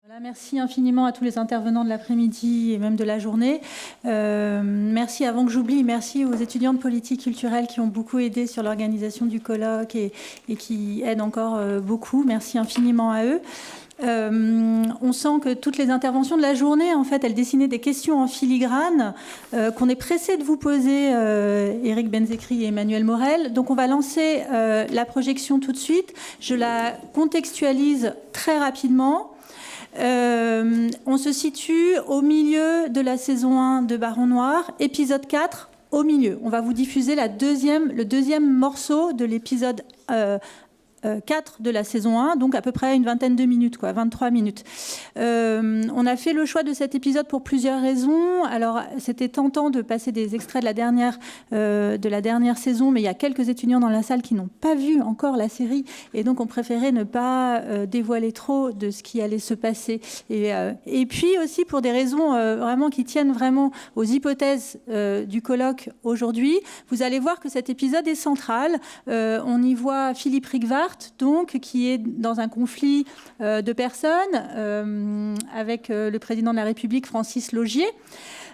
Voilà, merci infiniment à tous les intervenants de l'après-midi et même de la journée. Merci, avant que j'oublie, merci aux étudiants de politique culturelle qui ont beaucoup aidé sur l'organisation du colloque et qui aident encore beaucoup. Merci infiniment à eux. On sent que toutes les interventions de la journée, en fait, elles dessinaient des questions en filigrane qu'on est pressé de vous poser, Éric Benzekri et Emmanuel Morel. Donc on va lancer la projection tout de suite. Je la contextualise très rapidement. On se situe au milieu de la saison 1 de Baron Noir, épisode 4, au milieu. On va vous diffuser le deuxième morceau de l'épisode 4 de la saison 1, donc à peu près une vingtaine de minutes, 23 minutes. On a fait le choix de cet épisode pour plusieurs raisons. Alors, c'était tentant de passer des extraits de la dernière saison, mais il y a quelques étudiants dans la salle qui n'ont pas vu encore la série, et donc on préférait ne pas dévoiler trop de ce qui allait se passer. Et puis aussi pour des raisons vraiment qui tiennent vraiment aux hypothèses du colloque aujourd'hui, vous allez voir que cet épisode est central. On y voit Philippe Rigvart, donc, qui est dans un conflit de personnes avec le président de la République, Francis Laugier,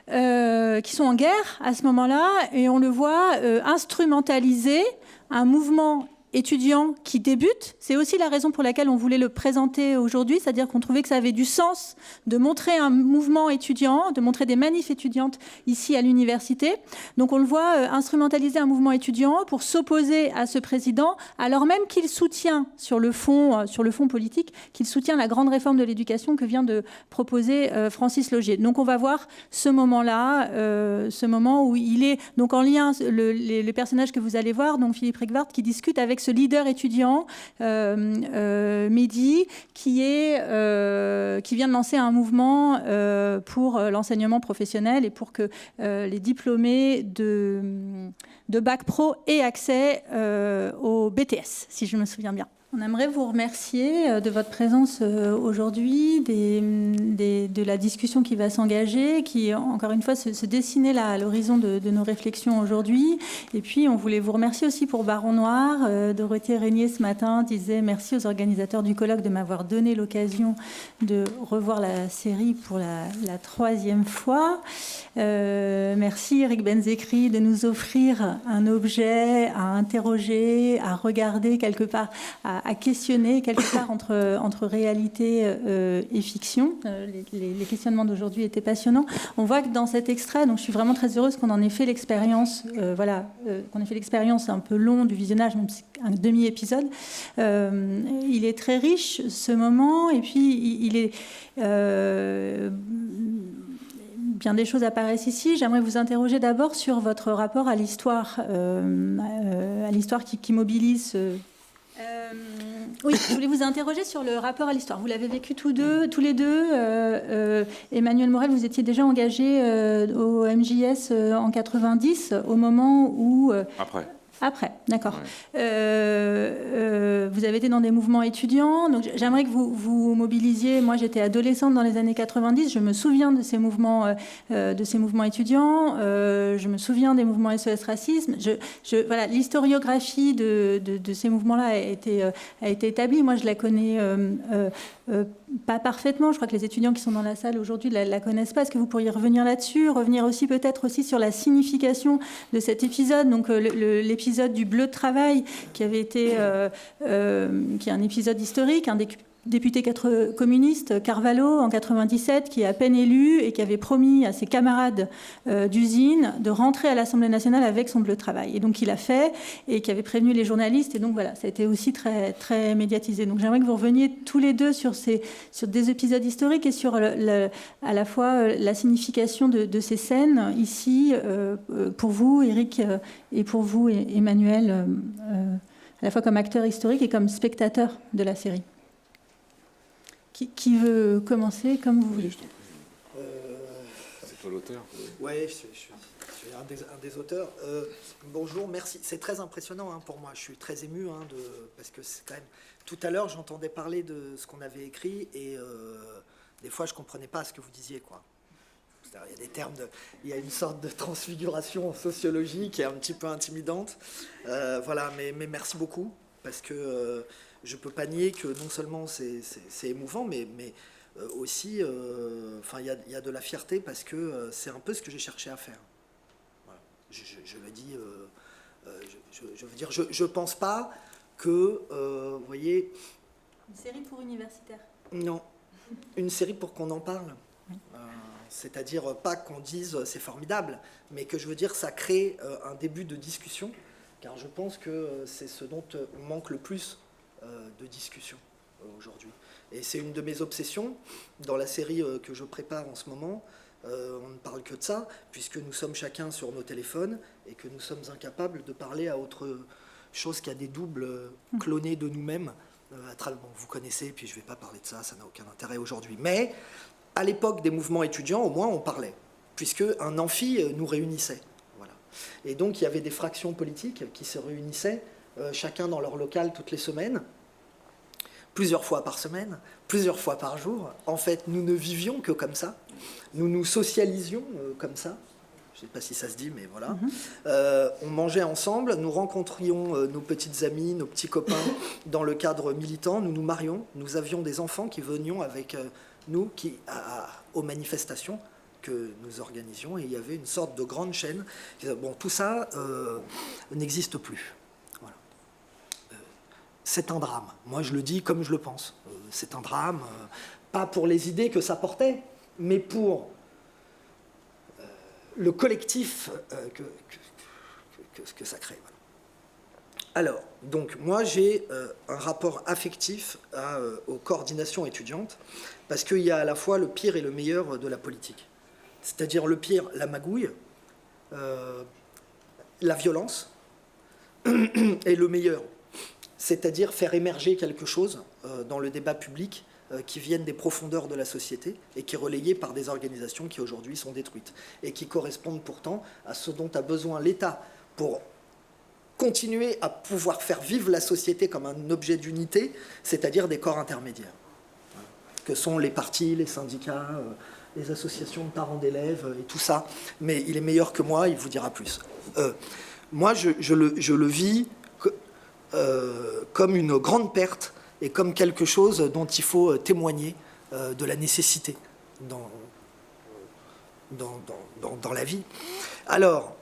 qui sont en guerre à ce moment-là, et on le voit instrumentaliser un mouvement étudiant qui débute. C'est aussi la raison pour laquelle on voulait le présenter aujourd'hui, c'est-à-dire qu'on trouvait que ça avait du sens de montrer un mouvement étudiant, de montrer des manifs étudiantes ici à l'université. Donc on le voit instrumentaliser un mouvement étudiant pour s'opposer à ce président, alors même qu'il soutient sur le fond politique, qu'il soutient la grande réforme de l'éducation que vient de proposer Francis Laugier. Donc on va voir ce moment-là, ce moment où il est donc en lien, le personnage que vous allez voir, donc Philippe Rigvart, qui discute avec ce leader étudiant, Mehdi, qui vient de lancer un mouvement pour l'enseignement professionnel et pour que les diplômés de Bac Pro aient accès au BTS, si je me souviens bien. On aimerait vous remercier de votre présence aujourd'hui, de la discussion qui va s'engager, qui, encore une fois, se dessinait là à l'horizon de nos réflexions aujourd'hui. Et puis, on voulait vous remercier aussi pour Baron Noir. Dorothée Régnier, ce matin, disait merci aux organisateurs du colloque de m'avoir donné l'occasion de revoir la série pour la troisième fois. Merci, Éric Benzekri, de nous offrir un objet à interroger, à regarder quelque part, à questionner quelque part entre réalité et fiction. Les questionnements d'aujourd'hui étaient passionnants. On voit que dans cet extrait, donc je suis vraiment très heureuse qu'on en ait fait l'expérience, qu'on ait fait l'expérience un peu long du visionnage, même si un demi-épisode. Il est très riche, ce moment, et puis il est... bien des choses apparaissent ici. J'aimerais vous interroger d'abord sur votre rapport à l'histoire qui mobilise... oui, je voulais vous interroger sur le rapport à l'histoire. Vous l'avez vécu tous les deux. Emmanuel Morel, vous étiez déjà engagé au MJS en 90, au moment où... Après, d'accord. Ouais. Vous avez été dans des mouvements étudiants, donc j'aimerais que vous mobilisiez. Moi, j'étais adolescente dans les années 90, je me souviens de ces mouvements étudiants, je me souviens des mouvements SOS Racisme. Voilà, l'historiographie de ces mouvements-là a été établie. Moi, je la connais pas parfaitement. Je crois que les étudiants qui sont dans la salle aujourd'hui ne la connaissent pas. Est-ce que vous pourriez revenir là-dessus, revenir aussi peut-être aussi sur la signification de cet épisode, donc l'épisode du bleu de travail qui avait été, qui est un épisode historique, un député communiste, Carvalho, en 97, qui est à peine élu et qui avait promis à ses camarades d'usine de rentrer à l'Assemblée nationale avec son bleu de travail. Et donc, il a fait, et qui avait prévenu les journalistes. Et donc, voilà, ça a été aussi très, très médiatisé. Donc, j'aimerais que vous reveniez tous les deux sur des épisodes historiques et sur à la fois la signification de ces scènes ici, pour vous, Éric, et pour vous, Emmanuel, à la fois comme acteur historique et comme spectateur de la série. Qui veut commencer, comme vous voulez. C'est toi l'auteur. Oui, je suis un des auteurs. Bonjour, merci. C'est très impressionnant pour moi. Je suis très ému parce que c'est quand même... Tout à l'heure, j'entendais parler de ce qu'on avait écrit et des fois, je ne comprenais pas ce que vous disiez, quoi. Il y a des termes il y a une sorte de transfiguration sociologique qui est un petit peu intimidante. Voilà, mais merci beaucoup parce que... je ne peux pas nier que non seulement c'est émouvant, mais aussi, il y a de la fierté parce que c'est un peu ce que j'ai cherché à faire. Voilà. Je le dis, je veux dire, je pense pas que, vous voyez... Une série pour universitaires. Non, une série pour qu'on en parle. C'est-à-dire pas qu'on dise c'est formidable, mais que je veux dire ça crée un début de discussion, car je pense que c'est ce dont on manque le plus de discussion aujourd'hui. Et c'est une de mes obsessions dans la série que je prépare en ce moment. On ne parle que de ça, puisque nous sommes chacun sur nos téléphones et que nous sommes incapables de parler à autre chose qu'à des doubles clonés de nous-mêmes. Bon, vous connaissez, puis je ne vais pas parler de ça, ça n'a aucun intérêt aujourd'hui. Mais à l'époque des mouvements étudiants, au moins on parlait, puisque un amphi nous réunissait. Voilà. Et donc il y avait des fractions politiques qui se réunissaient, chacun dans leur local toutes les semaines, plusieurs fois par semaine, plusieurs fois par jour. En fait, nous ne vivions que comme ça. Nous nous socialisions comme ça. Je ne sais pas si ça se dit, mais voilà. On mangeait ensemble, nous rencontrions nos petites amies, nos petits copains dans le cadre militant, nous nous marions, nous avions des enfants qui venions avec nous aux manifestations que nous organisions, et il y avait une sorte de grande chaîne. Bon, tout ça n'existe plus. Voilà. C'est un drame. Moi, je le dis comme je le pense. C'est un drame, pas pour les idées que ça portait, mais pour le collectif que ça crée. Voilà. Alors, donc, moi, j'ai un rapport affectif aux coordinations étudiantes, parce qu'il y a à la fois le pire et le meilleur de la politique. C'est-à-dire le pire, la magouille, la violence, et le meilleur, c'est-à-dire faire émerger quelque chose dans le débat public qui viennent des profondeurs de la société et qui est relayé par des organisations qui aujourd'hui sont détruites et qui correspondent pourtant à ce dont a besoin l'État pour continuer à pouvoir faire vivre la société comme un objet d'unité, c'est-à-dire des corps intermédiaires, que sont les partis, les syndicats, les associations de parents d'élèves et tout ça. Mais il est meilleur que moi, il vous dira plus. Moi, je le vis comme une grande perte et comme quelque chose dont il faut témoigner de la nécessité dans la vie. Alors,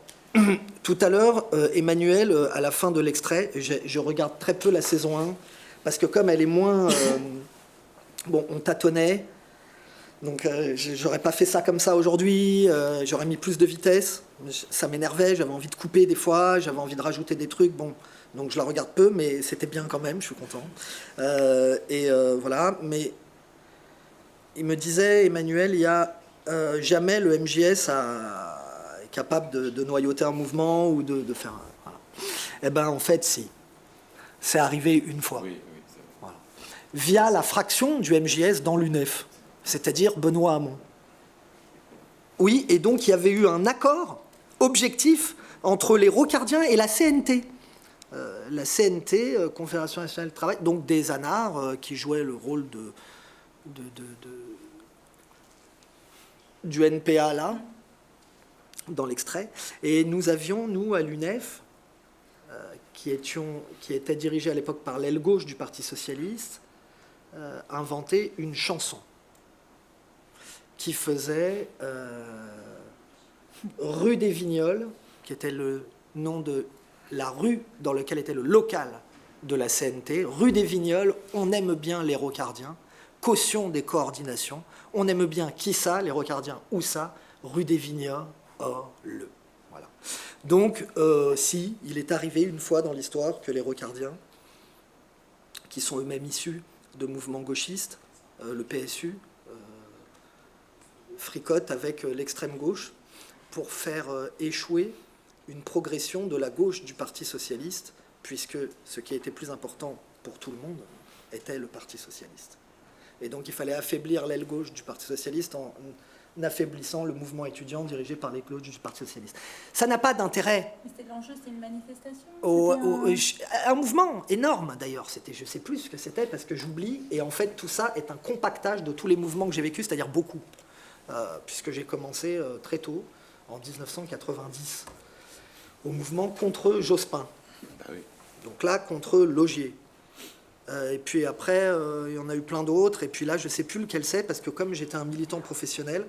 tout à l'heure, Emmanuel, à la fin de l'extrait, je regarde très peu la saison 1, parce que comme elle est moins... bon, on tâtonnait, donc j'aurais pas fait ça comme ça aujourd'hui, j'aurais mis plus de vitesse, ça m'énervait, j'avais envie de couper des fois, j'avais envie de rajouter des trucs, bon... Donc je la regarde peu, mais c'était bien quand même, je suis content. Voilà, mais il me disait, Emmanuel, il y a jamais le MJS est capable de noyauter un mouvement ou de faire... Voilà. Eh bien, en fait, si. C'est arrivé une fois. Oui, voilà. Via la fraction du MJS dans l'UNEF, c'est-à-dire Benoît Hamon. Oui, et donc il y avait eu un accord objectif entre les Rocardiens et la CNT. La CNT, Confédération nationale du travail, donc des anards qui jouaient le rôle du NPA là, dans l'extrait. Et nous avions, nous, à l'UNEF, qui était dirigé à l'époque par l'aile gauche du Parti socialiste, inventé une chanson qui faisait Rue des Vignoles, qui était le nom de la rue dans laquelle était le local de la CNT, rue des Vignoles, on aime bien les Rocardiens, caution des coordinations, on aime bien qui ça, les Rocardiens, où ça, rue des Vignoles, le. Voilà. Donc, si, il est arrivé une fois dans l'histoire que les Rocardiens, qui sont eux-mêmes issus de mouvements gauchistes, le PSU, fricotent avec l'extrême gauche pour faire échouer une progression de la gauche du Parti socialiste, puisque ce qui était plus important pour tout le monde était le Parti socialiste. Et donc il fallait affaiblir l'aile gauche du Parti socialiste en affaiblissant le mouvement étudiant dirigé par les gauches du Parti socialiste. Ça n'a pas d'intérêt. C'était l'enjeu, c'était une manifestation. Un mouvement énorme d'ailleurs. C'était, je ne sais plus ce que c'était parce que j'oublie. Et en fait, tout ça est un compactage de tous les mouvements que j'ai vécus, c'est-à-dire beaucoup, puisque j'ai commencé très tôt, en 1990. Au mouvement contre Jospin. Bah oui. Donc là, contre Laugier. Et puis après, il y en a eu plein d'autres. Et puis là, je ne sais plus lequel c'est, parce que comme j'étais un militant professionnel,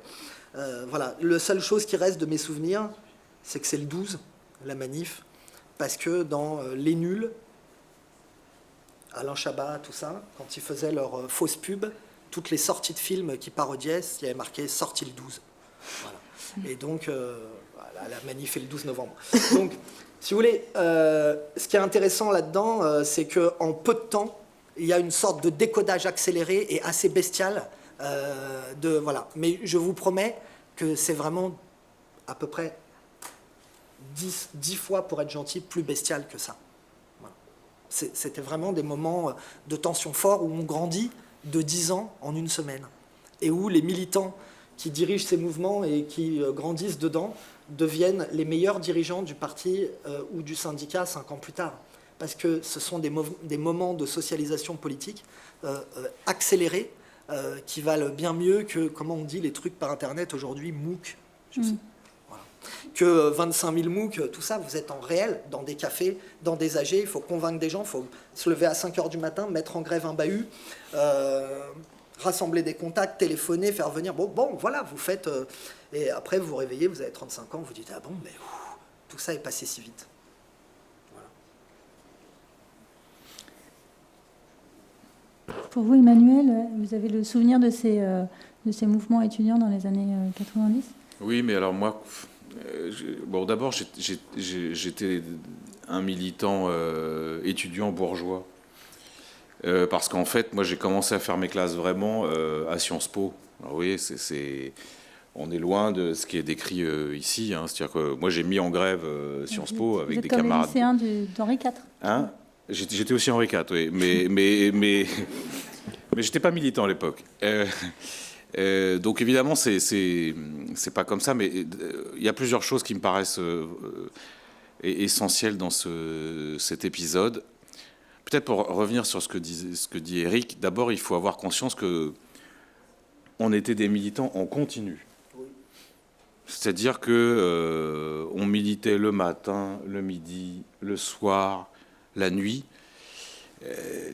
voilà, la seule chose qui reste de mes souvenirs, c'est que c'est le 12, la manif, parce que dans Les Nuls, Alain Chabat, tout ça, quand ils faisaient leur fausse pub, toutes les sorties de films qui parodiaient, il y avait marqué « Sortie le 12 ». Voilà. Et donc, voilà, la manif est le 12 novembre. Donc, si vous voulez, ce qui est intéressant là-dedans, c'est qu'en peu de temps, il y a une sorte de décodage accéléré et assez bestial. Voilà. Mais je vous promets que c'est vraiment à peu près 10 fois, pour être gentil, plus bestial que ça. Voilà. C'était vraiment des moments de tension forts où on grandit de 10 ans en une semaine. Et où les militants qui dirigent ces mouvements et qui grandissent dedans deviennent les meilleurs dirigeants du parti ou du syndicat 5 ans plus tard. Parce que ce sont des moments de socialisation politique accélérés qui valent bien mieux que, comment on dit, les trucs par Internet aujourd'hui, MOOC, je sais. Voilà. Que 25 000 MOOC, tout ça, vous êtes en réel, dans des cafés, dans des AG, il faut convaincre des gens, il faut se lever à 5 h du matin, mettre en grève un bahut, rassembler des contacts, téléphoner, faire venir. Bon, voilà, vous faites. Et après, vous vous réveillez, vous avez 35 ans, vous dites ah bon, mais tout ça est passé si vite. Voilà. Pour vous, Emmanuel, vous avez le souvenir de ces mouvements étudiants dans les années 90 ? Oui, mais alors moi, bon, d'abord, j'étais un militant étudiant bourgeois. Parce qu'en fait, moi, j'ai commencé à faire mes classes vraiment à Sciences Po. Alors, vous voyez, on est loin de ce qui est décrit ici. Hein. C'est-à-dire que moi, j'ai mis en grève Sciences Po avec des camarades. Vous êtes comme les lycéens d'Henri IV. Hein ? J'étais aussi Henri IV, oui. Mais j'étais pas militant à l'époque. Donc, évidemment, c'est pas comme ça. Mais il y a plusieurs choses qui me paraissent essentielles dans cet épisode. Peut-être pour revenir sur ce que dit Éric, d'abord, il faut avoir conscience qu'on était des militants en continu. Oui. C'est-à-dire qu'on militait le matin, le midi, le soir, la nuit.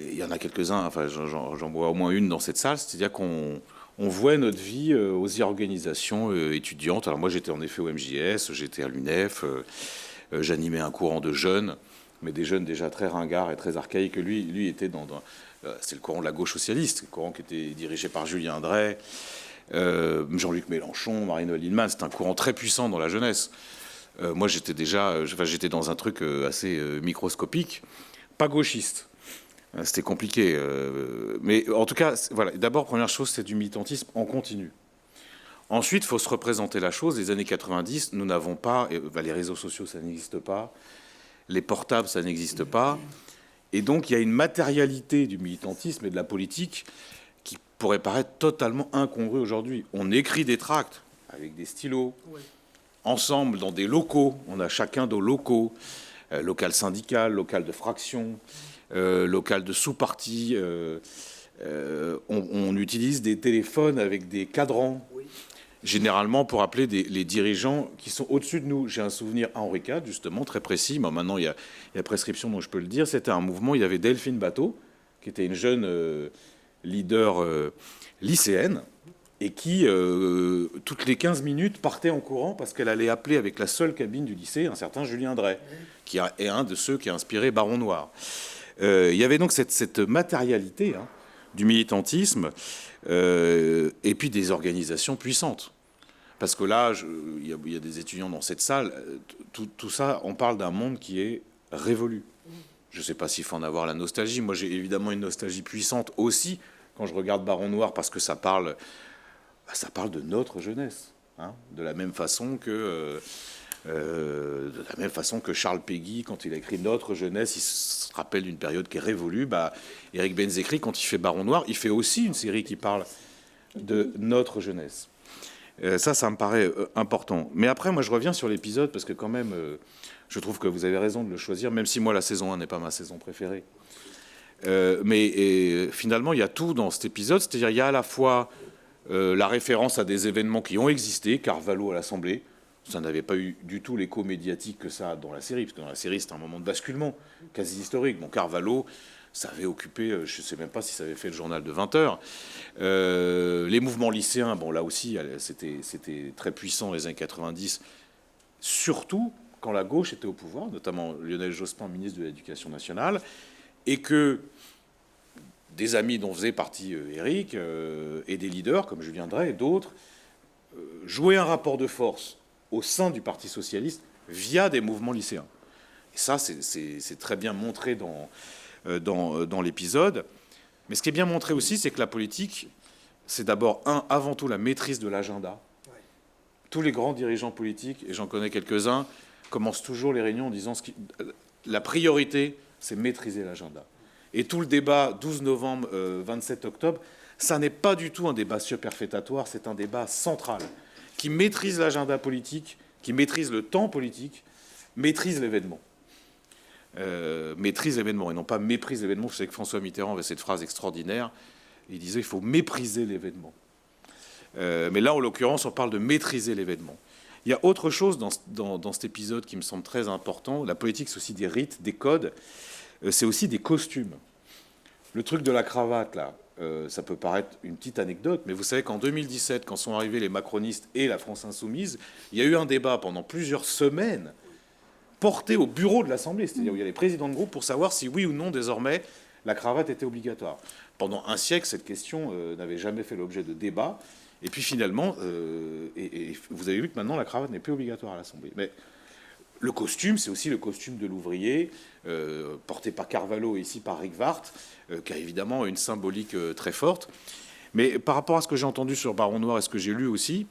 Il y en a quelques-uns, enfin j'en vois au moins une dans cette salle, c'est-à-dire qu'on vouait notre vie aux organisations étudiantes. Alors moi, j'étais en effet au MJS, j'étais à l'UNEF, j'animais un courant de jeunes, mais des jeunes déjà très ringards et très archaïques. Lui était c'est le courant de la gauche socialiste, le courant qui était dirigé par Julien Drey, Jean-Luc Mélenchon, Marie-Noëlle Lienemann. C'est un courant très puissant dans la jeunesse. Moi, j'étais dans un truc assez microscopique, pas gauchiste. C'était compliqué. Mais en tout cas, voilà. D'abord, première chose, c'est du militantisme en continu. Ensuite, il faut se représenter la chose. Les années 90, nous n'avons pas... les réseaux sociaux, ça n'existe pas. Les portables, ça n'existe pas. Et donc, il y a une matérialité du militantisme et de la politique qui pourrait paraître totalement incongrue aujourd'hui. On écrit des tracts avec des stylos, oui, ensemble, dans des locaux. On a chacun nos locaux, local syndical, local de fraction, local de sous-parti. On utilise des téléphones avec des cadrans. Oui. Généralement pour appeler les dirigeants qui sont au-dessus de nous. J'ai un souvenir à Henri IV, justement, très précis. Mais maintenant, il y a prescription, donc je peux le dire. C'était un mouvement, il y avait Delphine Bateau, qui était une jeune leader lycéenne, et qui, toutes les 15 minutes, partait en courant parce qu'elle allait appeler avec la seule cabine du lycée un certain Julien Drey, qui est un de ceux qui a inspiré Baron Noir. Il y avait donc cette matérialité, hein, du militantisme, et puis des organisations puissantes. Parce que là, il y a des étudiants dans cette salle, tout ça, on parle d'un monde qui est révolu. Je ne sais pas s'il faut en avoir la nostalgie. Moi, j'ai évidemment une nostalgie puissante aussi quand je regarde Baron Noir, parce que ça parle de notre jeunesse, hein, de la même façon que Charles Péguy, quand il a écrit Notre jeunesse, il se rappelle d'une période qui est révolue. Éric Benzekri, quand il fait Baron Noir, il fait aussi une série qui parle de notre jeunesse. Ça me paraît important. Mais après, moi, je reviens sur l'épisode, parce que quand même, je trouve que vous avez raison de le choisir, même si moi, la saison 1 n'est pas ma saison préférée. Mais finalement, il y a tout dans cet épisode. C'est-à-dire, il y a à la fois la référence à des événements qui ont existé, Carvalho à l'Assemblée. Ça n'avait pas eu du tout l'écho médiatique que ça a dans la série, parce que dans la série, c'est un moment de basculement quasi historique. Bon, Carvalho, Ça avait occupé, je ne sais même pas si ça avait fait le journal de 20 heures. Les mouvements lycéens, bon là aussi, c'était très puissant dans les années 90, surtout quand la gauche était au pouvoir, notamment Lionel Jospin, ministre de l'Éducation nationale, et que des amis dont faisait partie Éric, et des leaders comme Julien Drey et d'autres, jouaient un rapport de force au sein du Parti socialiste via des mouvements lycéens. Et ça, c'est très bien montré dans l'épisode. Mais ce qui est bien montré aussi, c'est que la politique, c'est d'abord, avant tout, la maîtrise de l'agenda. Ouais. Tous les grands dirigeants politiques, et j'en connais quelques-uns, commencent toujours les réunions en disant la priorité, c'est maîtriser l'agenda. Et tout le débat 12 novembre, 27 octobre, ça n'est pas du tout un débat superfétatoire, c'est un débat central qui maîtrise l'agenda politique, qui maîtrise le temps politique, maîtrise l'événement. Maîtrise l'événement et non pas méprise l'événement. Je sais que François Mitterrand avait cette phrase extraordinaire. Il disait il faut mépriser l'événement. Mais là, en l'occurrence, on parle de maîtriser l'événement. Il y a autre chose dans cet épisode qui me semble très important. La politique, c'est aussi des rites, des codes. C'est aussi des costumes. Le truc de la cravate, là, ça peut paraître une petite anecdote, mais vous savez qu'en 2017, quand sont arrivés les macronistes et la France insoumise, il y a eu un débat pendant plusieurs semaines porté au bureau de l'Assemblée, c'est-à-dire où il y a les présidents de groupe pour savoir si oui ou non, désormais, la cravate était obligatoire. Pendant un siècle, cette question n'avait jamais fait l'objet de débat. Et puis finalement, et vous avez vu que maintenant, la cravate n'est plus obligatoire à l'Assemblée. Mais le costume, c'est aussi le costume de l'ouvrier, porté par Carvalho et ici par Rick Vart, qui a évidemment une symbolique très forte. Mais par rapport à ce que j'ai entendu sur Baron Noir et ce que j'ai lu aussi,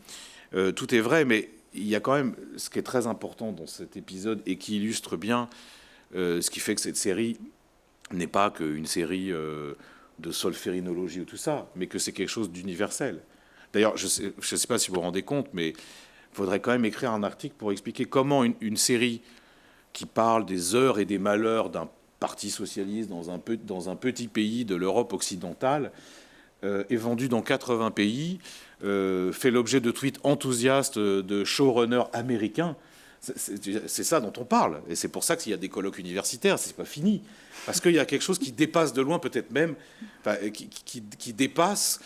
tout est vrai, mais il y a quand même ce qui est très important dans cet épisode et qui illustre bien ce qui fait que cette série n'est pas qu'une série de solférinologie ou tout ça, mais que c'est quelque chose d'universel. D'ailleurs, je ne sais pas si vous vous rendez compte, mais il faudrait quand même écrire un article pour expliquer comment une série qui parle des heures et des malheurs d'un parti socialiste dans un petit pays de l'Europe occidentale est vendue dans 80 pays, fait l'objet de tweets enthousiastes de showrunners américains. C'est ça dont on parle. Et c'est pour ça qu'il y a des colloques universitaires, c'est pas fini. Parce qu'il y a quelque chose qui dépasse de loin, peut-être même, qui dépasse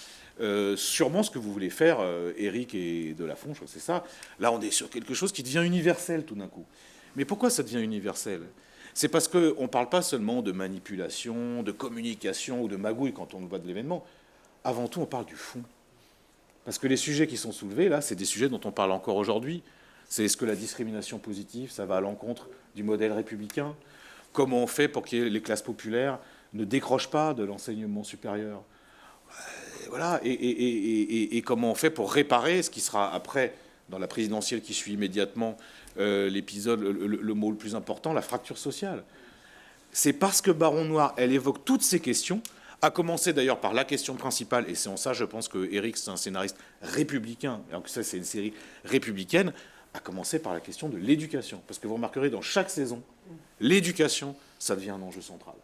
sûrement ce que vous voulez faire, Éric et Delafont, je crois que c'est ça. Là, on est sur quelque chose qui devient universel tout d'un coup. Mais pourquoi ça devient universel ? C'est parce qu'on ne parle pas seulement de manipulation, de communication ou de magouille quand on voit de l'événement. Avant tout, on parle du fond. Parce que les sujets qui sont soulevés, là, c'est des sujets dont on parle encore aujourd'hui. C'est est-ce que la discrimination positive, ça va à l'encontre du modèle républicain ? Comment on fait pour que les classes populaires ne décrochent pas de l'enseignement supérieur ? Voilà. Et comment on fait pour réparer ce qui sera après, dans la présidentielle qui suit immédiatement l'épisode, le mot le plus important, la fracture sociale. C'est parce que Baron Noir, elle évoque toutes ces questions, à commencer d'ailleurs par la question principale, et c'est en ça, je pense que Éric, c'est un scénariste républicain, alors que ça, c'est une série républicaine, à commencer par la question de l'éducation. Parce que vous remarquerez, dans chaque saison, l'éducation, ça devient un enjeu central.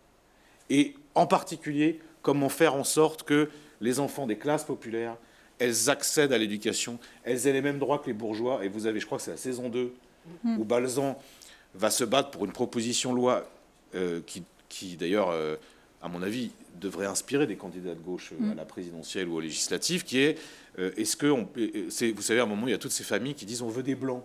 Et en particulier, comment faire en sorte que les enfants des classes populaires, elles accèdent à l'éducation, elles aient les mêmes droits que les bourgeois. Et vous avez, je crois que c'est la saison 2, où Balzan va se battre pour une proposition de loi qui d'ailleurs, à mon avis, devrait inspirer des candidats de gauche à la présidentielle ou aux législatives, qui est, est-ce que, vous savez, à un moment, il y a toutes ces familles qui disent on veut des blancs,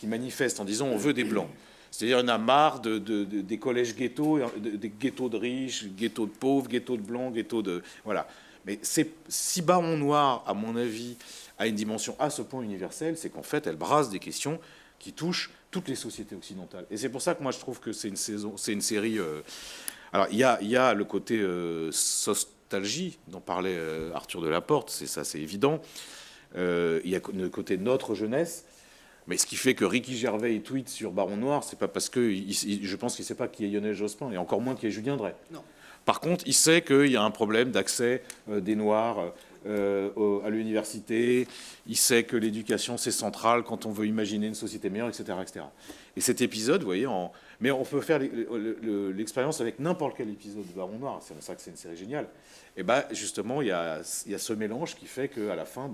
qui manifestent en disant on veut des blancs. C'est-à-dire il y en a marre des collèges ghettos, des ghettos de riches, ghettos de pauvres, ghettos de blancs, ghettos de... Voilà. Mais si Baron Noir, à mon avis, a une dimension à ce point universelle, c'est qu'en fait, elle brasse des questions qui touchent toutes les sociétés occidentales. Et c'est pour ça que moi, je trouve que c'est une série... Alors, il y a le côté nostalgie dont parlait Arthur Delaporte, c'est évident. Il y a le côté notre jeunesse. Mais ce qui fait que Ricky Gervais tweet sur Baron Noir, c'est pas parce que je pense qu'il ne sait pas qui est Lionel Jospin, et encore moins qui est Julien Drey. Non. Par contre, il sait qu'il y a un problème d'accès des Noirs à l'université. Il sait que l'éducation, c'est central quand on veut imaginer une société meilleure, etc. etc. Et cet épisode, vous voyez, mais on peut faire l'expérience avec n'importe quel épisode de Baron Noir. C'est pour ça que c'est une série géniale. Et bien, justement, il y a ce mélange qui fait qu'à la fin,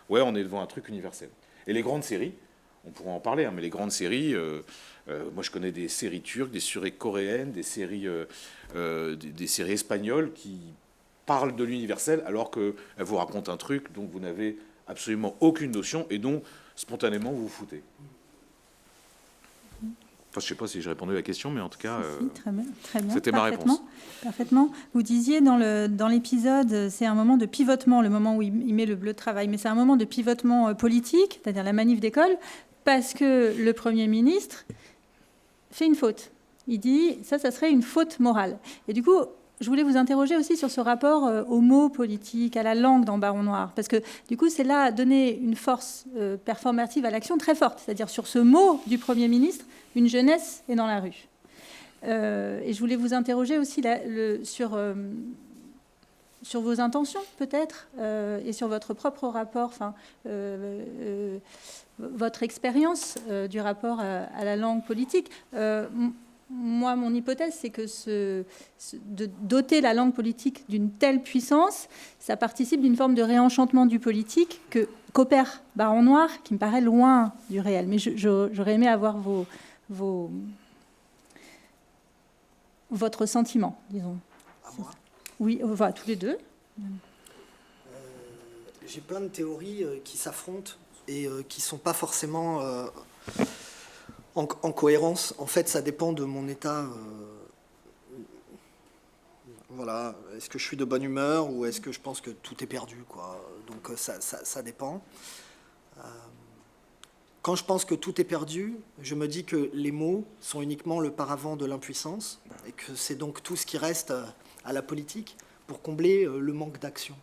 on est devant un truc universel. Et les grandes séries, on pourra en parler, hein, mais les grandes séries, moi je connais des séries turques, des séries coréennes, des séries espagnoles qui parlent de l'universel alors qu'elles vous racontent un truc dont vous n'avez absolument aucune notion et dont spontanément vous vous foutez. Enfin, je ne sais pas si j'ai répondu à la question, mais en tout cas, Si, très bien, c'était ma réponse. Parfaitement. Vous disiez dans l'épisode, c'est un moment de pivotement, le moment où il met le bleu de travail, mais c'est un moment de pivotement politique, c'est-à-dire la manif d'école, parce que le Premier ministre fait une faute. Il dit, ça serait une faute morale. Et du coup, je voulais vous interroger aussi sur ce rapport aux mots politiques, à la langue dans Baron Noir, parce que du coup, c'est là donner une force performative à l'action très forte, c'est-à-dire sur ce mot du Premier ministre, une jeunesse est dans la rue. Et je voulais vous interroger aussi sur vos intentions, peut-être, et sur votre propre rapport, votre expérience du rapport à la langue politique. Moi, mon hypothèse, c'est que de doter la langue politique d'une telle puissance, ça participe d'une forme de réenchantement du politique qu'opère Baron Noir, qui me paraît loin du réel. Mais j'aurais aimé avoir votre sentiment, disons. À moi ? Oui, enfin, tous les deux. J'ai plein de théories qui s'affrontent et qui ne sont pas forcément en cohérence. En fait, ça dépend de mon état. Voilà. Est-ce que je suis de bonne humeur ou est-ce que je pense que tout est perdu, quoi. Donc ça dépend. Quand je pense que tout est perdu, je me dis que les mots sont uniquement le paravent de l'impuissance et que c'est donc tout ce qui reste à la politique pour combler le manque d'action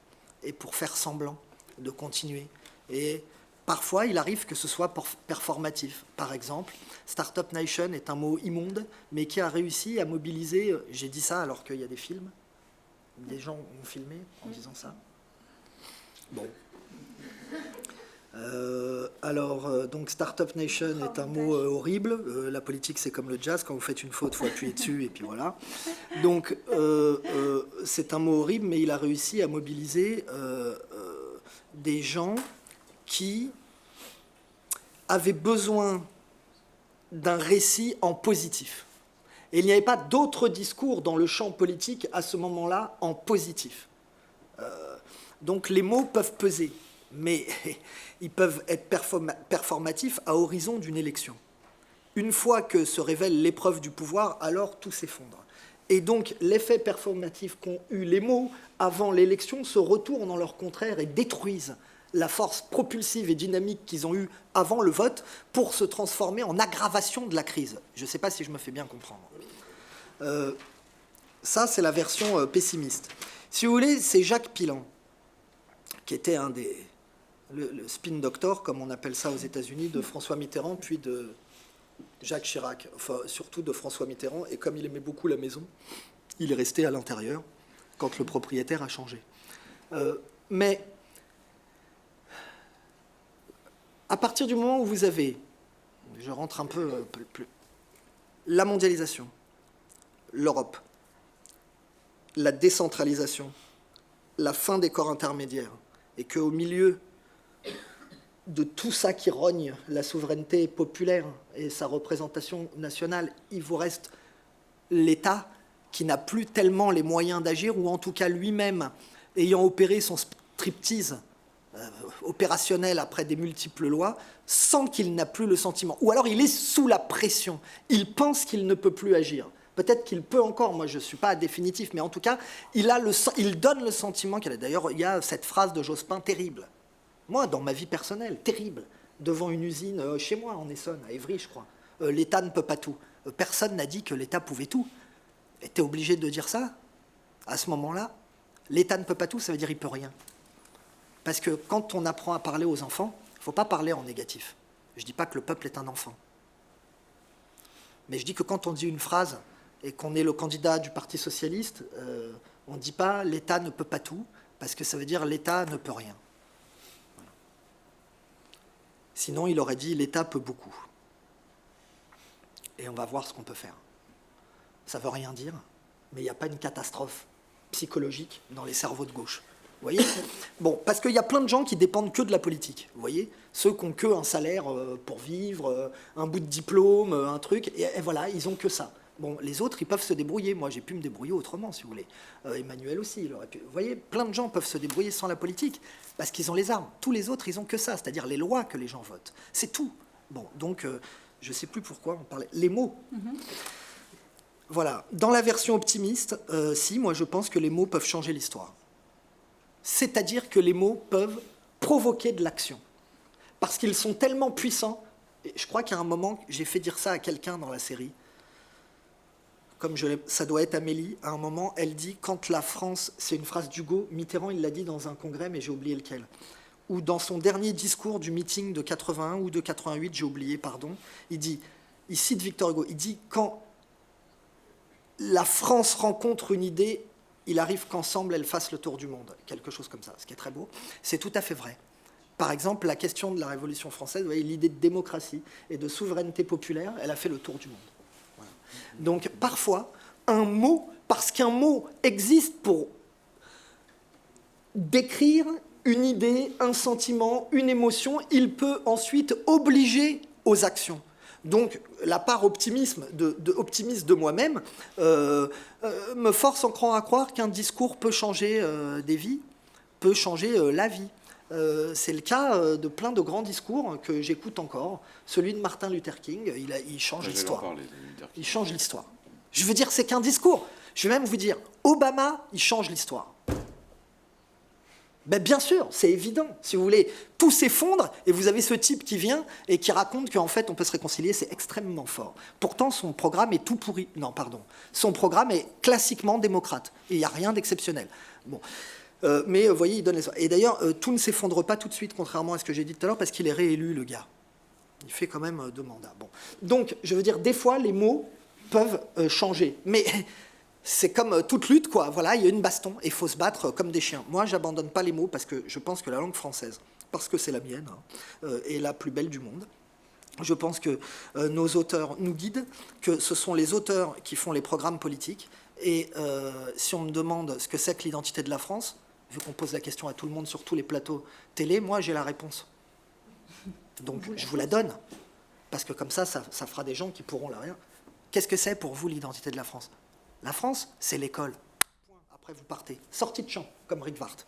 et pour faire semblant de continuer. Et parfois, il arrive que ce soit performatif. Par exemple, Startup Nation est un mot immonde, mais qui a réussi à mobiliser... J'ai dit ça alors qu'il y a des films. Des gens ont filmé en disant ça. Bon. Donc Startup Nation est un mot horrible. La politique, c'est comme le jazz. Quand vous faites une faute, il faut appuyer dessus, et puis voilà. Donc, c'est un mot horrible, mais il a réussi à mobiliser des gens qui avaient besoin d'un récit en positif. Et il n'y avait pas d'autre discours dans le champ politique à ce moment-là en positif. Donc les mots peuvent peser, mais ils peuvent être performatifs à horizon d'une élection. Une fois que se révèle l'épreuve du pouvoir, alors tout s'effondre. Et donc l'effet performatif qu'ont eu les mots avant l'élection se retourne en leur contraire et détruisent la force propulsive et dynamique qu'ils ont eue avant le vote pour se transformer en aggravation de la crise. Je ne sais pas si je me fais bien comprendre. Ça, c'est la version pessimiste. Si vous voulez, c'est Jacques Pillan, qui était le spin doctor, comme on appelle ça aux États-Unis, de François Mitterrand, puis de Jacques Chirac, enfin surtout de François Mitterrand. Et comme il aimait beaucoup la maison, il est resté à l'intérieur quand le propriétaire a changé. Mais à partir du moment où vous avez, je rentre un peu plus, la mondialisation, l'Europe, la décentralisation, la fin des corps intermédiaires, et qu'au milieu de tout ça qui rogne la souveraineté populaire et sa représentation nationale, il vous reste l'État qui n'a plus tellement les moyens d'agir, ou en tout cas lui-même, ayant opéré son striptease opérationnel après des multiples lois, sans qu'il n'a plus le sentiment. Ou alors il est sous la pression. Il pense qu'il ne peut plus agir. Peut-être qu'il peut encore, moi je ne suis pas définitif, mais en tout cas, il donne le sentiment qu'il a. D'ailleurs, il y a cette phrase de Jospin terrible. Moi, dans ma vie personnelle, terrible, devant une usine chez moi, en Essonne, à Évry, je crois. L'État ne peut pas tout. Personne n'a dit que l'État pouvait tout. Et tu es obligé de dire ça, à ce moment-là. L'État ne peut pas tout, ça veut dire qu'il ne peut rien. Parce que quand on apprend à parler aux enfants, il ne faut pas parler en négatif. Je ne dis pas que le peuple est un enfant. Mais je dis que quand on dit une phrase et qu'on est le candidat du Parti socialiste, on ne dit pas « l'État ne peut pas tout », parce que ça veut dire « l'État ne peut rien ». Voilà. Sinon, il aurait dit « l'État peut beaucoup ». Et on va voir ce qu'on peut faire. Ça ne veut rien dire, mais il n'y a pas une catastrophe psychologique dans les cerveaux de gauche. Vous voyez ? Bon, parce qu'il y a plein de gens qui dépendent que de la politique. Vous voyez ? Ceux qui ont que un salaire pour vivre, un bout de diplôme, un truc, et voilà, ils ont que ça. Bon, les autres, ils peuvent se débrouiller. Moi, j'ai pu me débrouiller autrement, si vous voulez. Emmanuel aussi, il aurait pu. Vous voyez, plein de gens peuvent se débrouiller sans la politique, parce qu'ils ont les armes. Tous les autres, ils ont que ça, c'est-à-dire les lois que les gens votent. C'est tout. Bon, donc, je ne sais plus pourquoi on parlait. Les mots. Voilà. Dans la version optimiste, si, moi, je pense que les mots peuvent changer l'histoire. C'est-à-dire que les mots peuvent provoquer de l'action. Parce qu'ils sont tellement puissants. Et je crois qu'à un moment, j'ai fait dire ça à quelqu'un dans la série. Ça doit être Amélie. À un moment, elle dit « Quand la France... » C'est une phrase d'Hugo. Mitterrand, il l'a dit dans un congrès, mais j'ai oublié lequel. Ou dans son dernier discours du meeting de 81 ou de 88, j'ai oublié, pardon. Il cite Victor Hugo. Il dit « Quand la France rencontre une idée... » il arrive qu'ensemble, elle fasse le tour du monde. Quelque chose comme ça, ce qui est très beau. C'est tout à fait vrai. Par exemple, la question de la Révolution française, vous voyez, l'idée de démocratie et de souveraineté populaire, elle a fait le tour du monde. Voilà. Donc, parfois, un mot, parce qu'un mot existe pour décrire une idée, un sentiment, une émotion, il peut ensuite obliger aux actions. Donc, la part optimiste de moi-même me force encore à croire qu'un discours peut changer des vies, peut changer la vie. C'est le cas de plein de grands discours que j'écoute encore. Celui de Martin Luther King, il change l'histoire. Il change l'histoire. Je veux dire, c'est qu'un discours. Je vais même vous dire, Obama, il change l'histoire. Ben bien sûr, c'est évident. Si vous voulez, tout s'effondre et vous avez ce type qui vient et qui raconte qu'en fait on peut se réconcilier, c'est extrêmement fort. Pourtant, son programme est tout pourri. Non, pardon. Son programme est classiquement démocrate et il n'y a rien d'exceptionnel. Bon. Mais vous voyez, il donne les... Et d'ailleurs, tout ne s'effondre pas tout de suite, contrairement à ce que j'ai dit tout à l'heure, parce qu'il est réélu, le gars. Il fait quand même 2 mandats. Bon. Donc, je veux dire, des fois, les mots peuvent changer. Mais... c'est comme toute lutte, quoi. Voilà, il y a une baston et il faut se battre comme des chiens. Moi, j'abandonne pas les mots parce que je pense que la langue française, parce que c'est la mienne, est la plus belle du monde. Je pense que nos auteurs nous guident, que ce sont les auteurs qui font les programmes politiques. Et si on me demande ce que c'est que l'identité de la France, vu qu'on pose la question à tout le monde sur tous les plateaux télé, moi, j'ai la réponse. Donc, je vous la donne. Parce que comme ça fera des gens qui pourront la rien. Qu'est-ce que c'est pour vous l'identité de la France ? La France, c'est l'école. Après, vous partez. Sortie de champ, comme Rick Vart.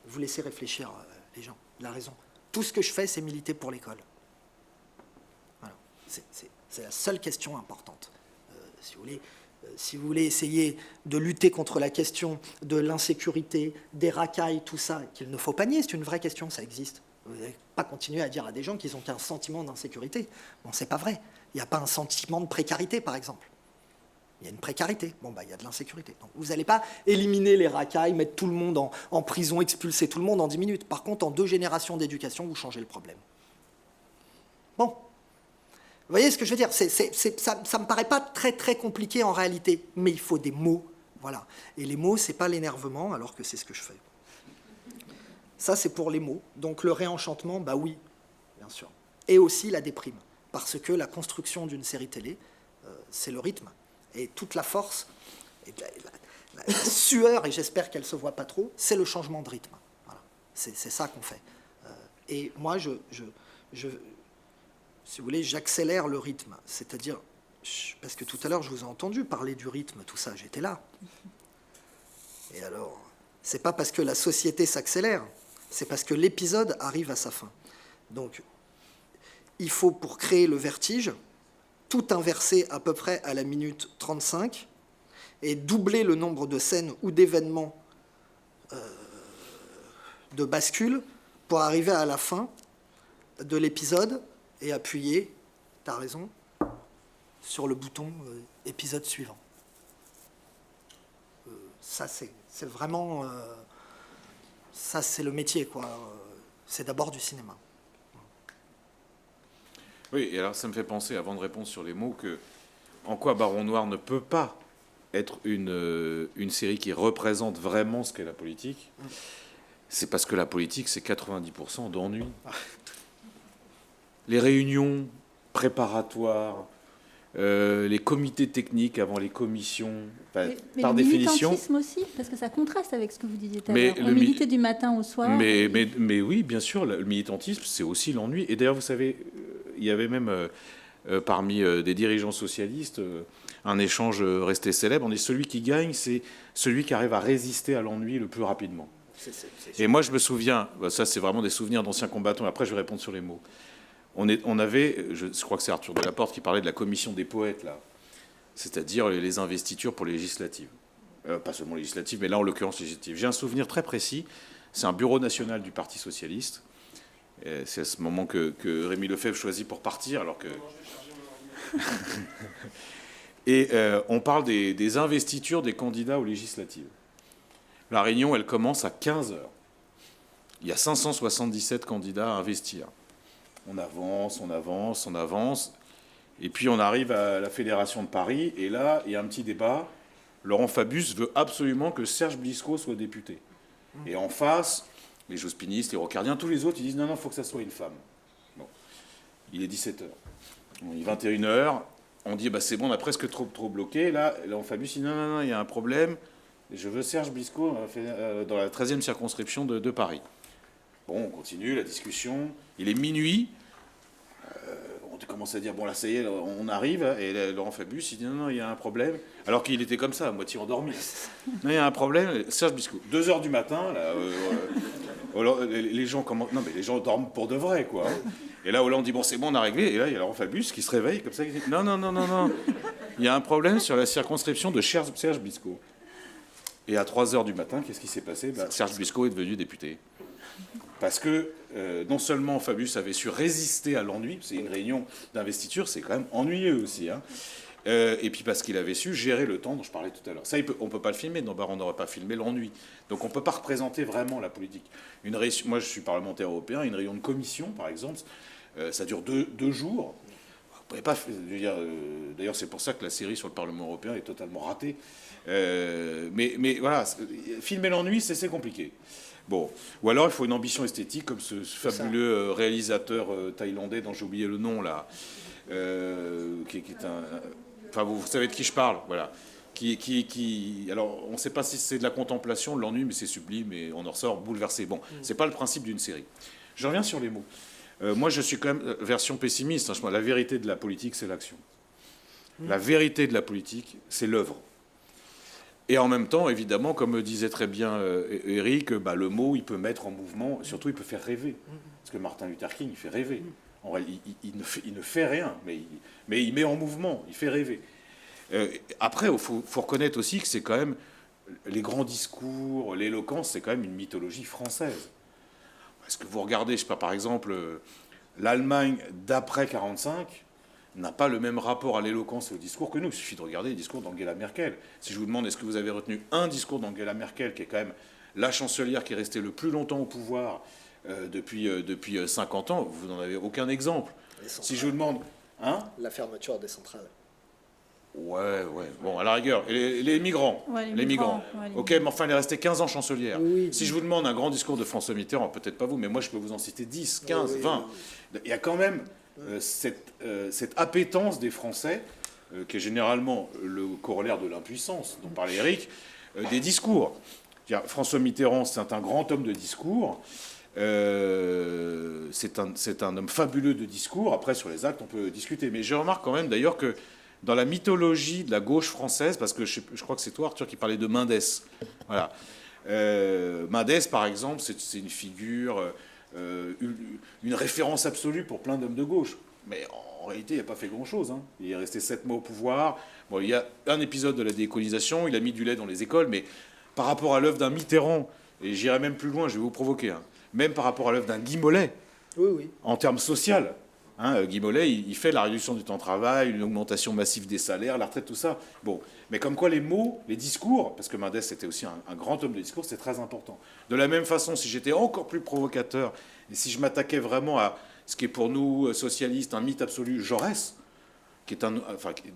Vous laissez réfléchir les gens. Il a raison. Tout ce que je fais, c'est militer pour l'école. Voilà. C'est la seule question importante. Si vous voulez essayer de lutter contre la question de l'insécurité, des racailles, tout ça, qu'il ne faut pas nier, c'est une vraie question, ça existe. Vous n'allez pas continuer à dire à des gens qu'ils ont qu'un sentiment d'insécurité. Bon, c'est pas vrai. Il n'y a pas un sentiment de précarité, par exemple. Il y a une précarité. Bon, il y a de l'insécurité. Donc, vous n'allez pas éliminer les racailles, mettre tout le monde en prison, expulser tout le monde en 10 minutes. Par contre, en 2 générations d'éducation, vous changez le problème. Bon. Vous voyez ce que je veux dire ? Ça ne me paraît pas très, très compliqué en réalité. Mais il faut des mots. Voilà. Et les mots, ce n'est pas l'énervement, alors que c'est ce que je fais. Ça, c'est pour les mots. Donc, le réenchantement, oui, bien sûr. Et aussi la déprime. Parce que la construction d'une série télé, c'est le rythme. Et toute la force, et la sueur, et j'espère qu'elle ne se voit pas trop, c'est le changement de rythme. Voilà. C'est ça qu'on fait. Et moi, si vous voulez, j'accélère le rythme. C'est-à-dire, parce que tout à l'heure, je vous ai entendu parler du rythme, tout ça, j'étais là. Et alors, c'est pas parce que la société s'accélère, c'est parce que l'épisode arrive à sa fin. Donc, il faut, pour créer le vertige, tout inverser à peu près à la minute 35 et doubler le nombre de scènes ou d'événements de bascule pour arriver à la fin de l'épisode et appuyer, t'as raison, sur le bouton épisode suivant. Ça, c'est vraiment... ça, c'est le métier, quoi. C'est d'abord du cinéma. Oui, et alors ça me fait penser, avant de répondre sur les mots, que en quoi Baron Noir ne peut pas être une série qui représente vraiment ce qu'est la politique, c'est parce que la politique, c'est 90% d'ennui. Les réunions préparatoires, les comités techniques avant les commissions, Mais par le définition. militantisme aussi, parce que ça contraste avec ce que vous disiez tout à Mais l'heure. le On militait du matin au soir. Mais oui, bien sûr, le militantisme, c'est aussi l'ennui. Et d'ailleurs, vous savez, il y avait même parmi des dirigeants socialistes un échange resté célèbre. On dit celui qui gagne, c'est celui qui arrive à résister à l'ennui le plus rapidement. Et moi, je me souviens, ça c'est vraiment des souvenirs d'anciens combattants, après je vais répondre sur les mots. On avait, je crois que c'est Arthur Delaporte qui parlait de la commission des poètes, là, c'est-à-dire les investitures pour les législatives. Pas seulement législatives, mais là en l'occurrence législatives. J'ai un souvenir très précis, c'est un bureau national du Parti Socialiste. C'est à ce moment que Rémi Lefebvre choisit pour partir, alors que... Et on parle des investitures des candidats aux législatives. La réunion, elle commence à 15h. Il y a 577 candidats à investir. On avance, on avance, on avance. Et puis on arrive à la Fédération de Paris. Et là, il y a un petit débat. Laurent Fabius veut absolument que Serge Blisco soit député. Et en face, les jospinistes, les rocardiens, tous les autres, ils disent non, il faut que ça soit une femme. Bon. Il est 17h. Il est 21h. On dit c'est bon, on a presque trop bloqué. Là, Laurent Fabius dit non, il y a un problème. Je veux Serge Blisco dans la 13e circonscription de Paris. Bon, on continue la discussion. Il est minuit. On commence à dire, bon là, ça y est, on arrive. Et Laurent Fabius, il dit, non, il y a un problème. Alors qu'il était comme ça, à moitié endormi. Non, il y a un problème. Serge Blisco, 2h du matin, là, les gens commencent... Non, mais les gens dorment pour de vrai, quoi. Et là, on dit, bon, c'est bon, on a réglé. Et là, il y a Laurent Fabius qui se réveille comme ça. Il dit, non. Il y a un problème sur la circonscription de Serge Blisco. Et à 3h du matin, qu'est-ce qui s'est passé ? Serge Blisco est devenu député. Parce que non seulement Fabius avait su résister à l'ennui, c'est une réunion d'investiture, c'est quand même ennuyeux aussi, hein, et puis parce qu'il avait su gérer le temps dont je parlais tout à l'heure. Ça, on ne peut pas le filmer, on n'aurait pas filmé l'ennui. Donc on ne peut pas représenter vraiment la politique. Moi, je suis parlementaire européen, une réunion de commission, par exemple, ça dure deux jours. Vous pouvez pas, d'ailleurs, c'est pour ça que la série sur le Parlement européen est totalement ratée. Mais voilà, filmer l'ennui, c'est compliqué. Bon, ou alors il faut une ambition esthétique, comme ce fabuleux réalisateur thaïlandais dont j'ai oublié le nom là, qui est un... Enfin, vous savez de qui je parle, voilà. Alors, on ne sait pas si c'est de la contemplation, de l'ennui, mais c'est sublime et on en ressort bouleversé. Bon, c'est pas le principe d'une série. Je reviens sur les mots. Moi, je suis quand même version pessimiste. Hein, la vérité de la politique, c'est l'action. La vérité de la politique, c'est l'œuvre. Et en même temps, évidemment, comme disait très bien Éric, le mot, il peut mettre en mouvement, surtout il peut faire rêver. Parce que Martin Luther King, il fait rêver. Il ne fait rien, mais il met en mouvement, il fait rêver. Après, il faut reconnaître aussi que c'est quand même les grands discours, l'éloquence, c'est quand même une mythologie française. Est-ce que vous regardez, je sais pas, par exemple, l'Allemagne d'après 1945 n'a pas le même rapport à l'éloquence et au discours que nous. Il suffit de regarder les discours d'Angela Merkel. Si je vous demande, est-ce que vous avez retenu un discours d'Angela Merkel, qui est quand même la chancelière qui est restée le plus longtemps au pouvoir depuis 50 ans, vous n'en avez aucun exemple. Si je vous demande... La fermeture des centrales. Ouais. Bon, à la rigueur. Et les migrants. Ouais, les migrants. Ok, mais enfin, elle est restée 15 ans chancelière. Oui. Si je vous demande un grand discours de François Mitterrand, peut-être pas vous, mais moi, je peux vous en citer 10, 15, 20. Il y a quand même cette appétence des Français, qui est généralement le corollaire de l'impuissance dont parlait Éric, des discours. François Mitterrand, c'est un grand homme de discours. C'est un homme fabuleux de discours. Après, sur les actes, on peut discuter. Mais je remarque quand même, d'ailleurs, que dans la mythologie de la gauche française, parce que je crois que c'est toi, Arthur, qui parlait de Mendès. Voilà. Mendès, par exemple, c'est une figure, une référence absolue pour plein d'hommes de gauche. Mais en réalité, il n'a pas fait grand-chose. Hein. Il est resté 7 mois au pouvoir. Bon, il y a un épisode de la décolonisation, il a mis du lait dans les écoles, mais par rapport à l'œuvre d'un Mitterrand, et j'irai même plus loin, je vais vous provoquer, hein, même par rapport à l'œuvre d'un Guy Mollet, en termes social. Hein, Guy Mollet, il fait la réduction du temps de travail, une augmentation massive des salaires, la retraite, tout ça. Bon, mais comme quoi les mots, les discours, parce que Mendès était aussi un grand homme de discours, c'est très important. De la même façon, si j'étais encore plus provocateur, et si je m'attaquais vraiment à ce qui est pour nous, socialistes, un mythe absolu, Jaurès,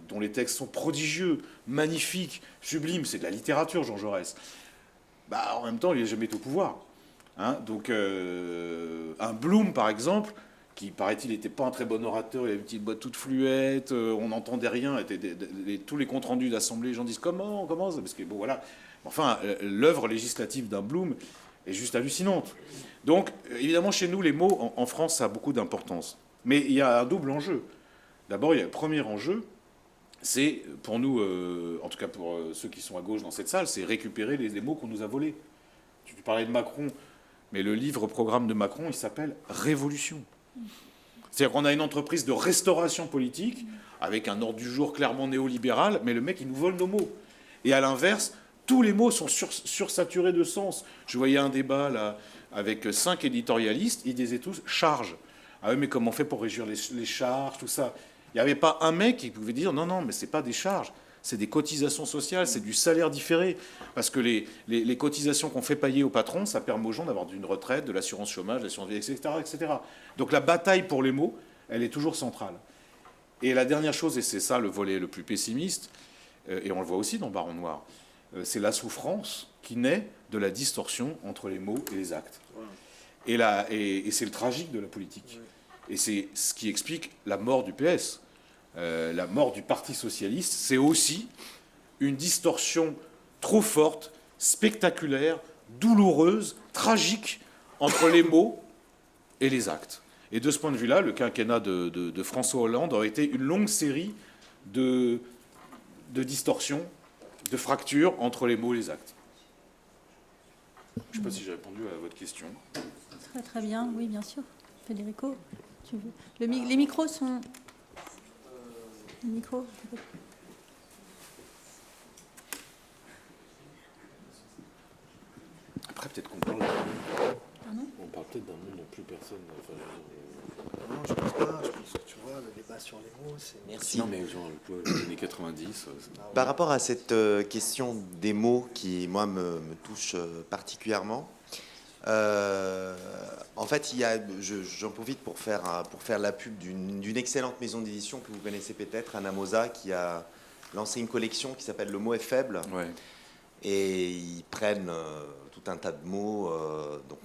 dont les textes sont prodigieux, magnifiques, sublimes, c'est de la littérature, Jean Jaurès. En même temps, il n'est jamais au pouvoir. Hein, donc, un Blum, par exemple, qui, paraît-il, n'était pas un très bon orateur, il avait une petite boîte toute fluette, on n'entendait rien, tous les comptes rendus d'assemblée, les gens disent comment, parce que bon voilà. Enfin, l'œuvre législative d'un Blum est juste hallucinante. Donc, évidemment, chez nous, les mots, en France, ça a beaucoup d'importance. Mais il y a un double enjeu. D'abord, il y a le premier enjeu, c'est, pour nous, en tout cas pour ceux qui sont à gauche dans cette salle, c'est récupérer les mots qu'on nous a volés. Tu parlais de Macron, mais le livre-programme de Macron, il s'appelle « Révolution ». C'est-à-dire qu'on a une entreprise de restauration politique, avec un ordre du jour clairement néolibéral, mais le mec, il nous vole nos mots. Et à l'inverse, tous les mots sont sursaturés de sens. Je voyais un débat, là, avec 5 éditorialistes, ils disaient tous « charge ». Ah oui, mais comment on fait pour réduire les charges, tout ça? Il n'y avait pas un mec qui pouvait dire non, mais ce n'est pas des charges, c'est des cotisations sociales, c'est du salaire différé. Parce que les cotisations qu'on fait payer aux patrons, ça permet aux gens d'avoir une retraite, de l'assurance chômage, de l'assurance vie, etc., etc. Donc la bataille pour les mots, elle est toujours centrale. Et la dernière chose, et c'est ça le volet le plus pessimiste, et on le voit aussi dans Baron Noir, c'est la souffrance qui naît de la distorsion entre les mots et les actes. Et c'est le tragique de la politique. Et c'est ce qui explique la mort du PS. La mort du Parti socialiste, c'est aussi une distorsion trop forte, spectaculaire, douloureuse, tragique entre les mots et les actes. Et de ce point de vue-là, le quinquennat de François Hollande aurait été une longue série de distorsions, de fractures entre les mots et les actes. Je ne sais pas si j'ai répondu à votre question. Très très bien, oui bien sûr. Federico, tu veux... les micros sont... Les micros Après, peut-être qu'on parle... Pardon ? On parle peut-être d'un monde dont plus personne... Non, je pense pas. Je pense que tu vois, le débat sur les mots, c'est... Merci. Non, mais genre, les années 90... Par rapport à cette question des mots qui, moi, me touche particulièrement, en fait, j'en profite pour faire la pub d'une excellente maison d'édition que vous connaissez peut-être, Anna Mosa, qui a lancé une collection qui s'appelle Le mot est faible. Ouais. Et ils prennent tout un tas de mots. Donc,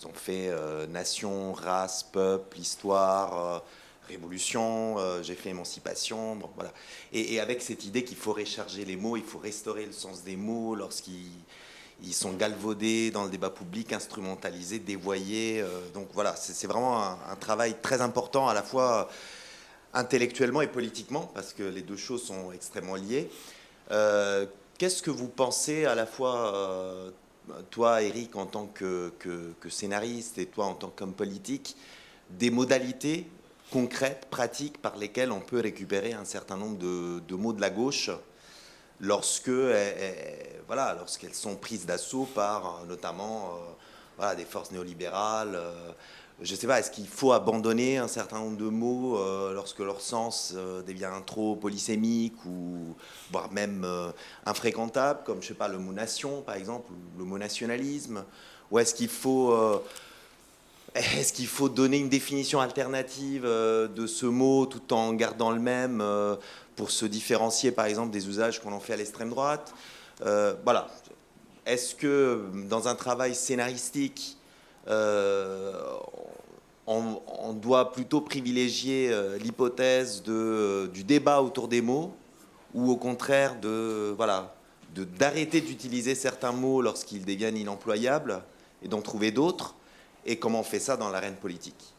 ils ont fait nation, race, peuple, histoire, révolution, j'ai fait émancipation. Bon, voilà. Et avec cette idée qu'il faut recharger les mots, il faut restaurer le sens des mots lorsqu'ils sont galvaudés dans le débat public, instrumentalisés, dévoyés. Donc voilà, c'est vraiment un travail très important à la fois intellectuellement et politiquement, parce que les deux choses sont extrêmement liées. Qu'est-ce que vous pensez à la fois, toi, Éric, en tant que scénariste, et toi, en tant qu'homme politique, des modalités concrètes, pratiques, par lesquelles on peut récupérer un certain nombre de mots de la gauche lorsqu'elles sont prises d'assaut par notamment des forces néolibérales. Je ne sais pas, est-ce qu'il faut abandonner un certain nombre de mots lorsque leur sens devient trop polysémique ou voire même infréquentable, comme je sais pas, le mot nation par exemple, ou le mot nationalisme, ou est-ce qu'il faut donner une définition alternative de ce mot tout en gardant le même pour se différencier par exemple des usages qu'on en fait à l'extrême droite? Voilà. Est-ce que dans un travail scénaristique, on doit plutôt privilégier l'hypothèse du débat autour des mots, ou au contraire d'arrêter d'utiliser certains mots lorsqu'ils deviennent inemployables et d'en trouver d'autres? Et comment on fait ça dans l'arène politique?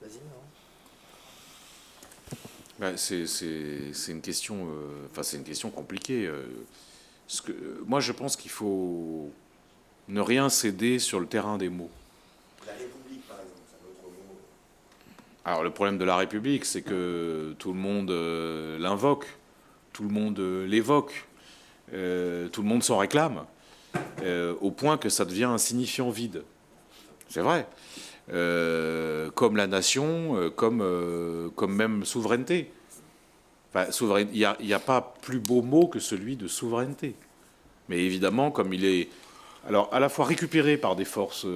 Vas-y, non. C'est une question, c'est une question compliquée. Moi, je pense qu'il faut ne rien céder sur le terrain des mots. La République, par exemple, c'est un autre mot. Alors, le problème de la République, c'est que tout le monde l'invoque, tout le monde l'évoque, tout le monde s'en réclame, au point que ça devient un signifiant vide. C'est vrai. Comme la nation, comme même souveraineté. Il n'y a pas plus beau mot que celui de souveraineté. Mais évidemment, comme il est alors à la fois récupéré par des forces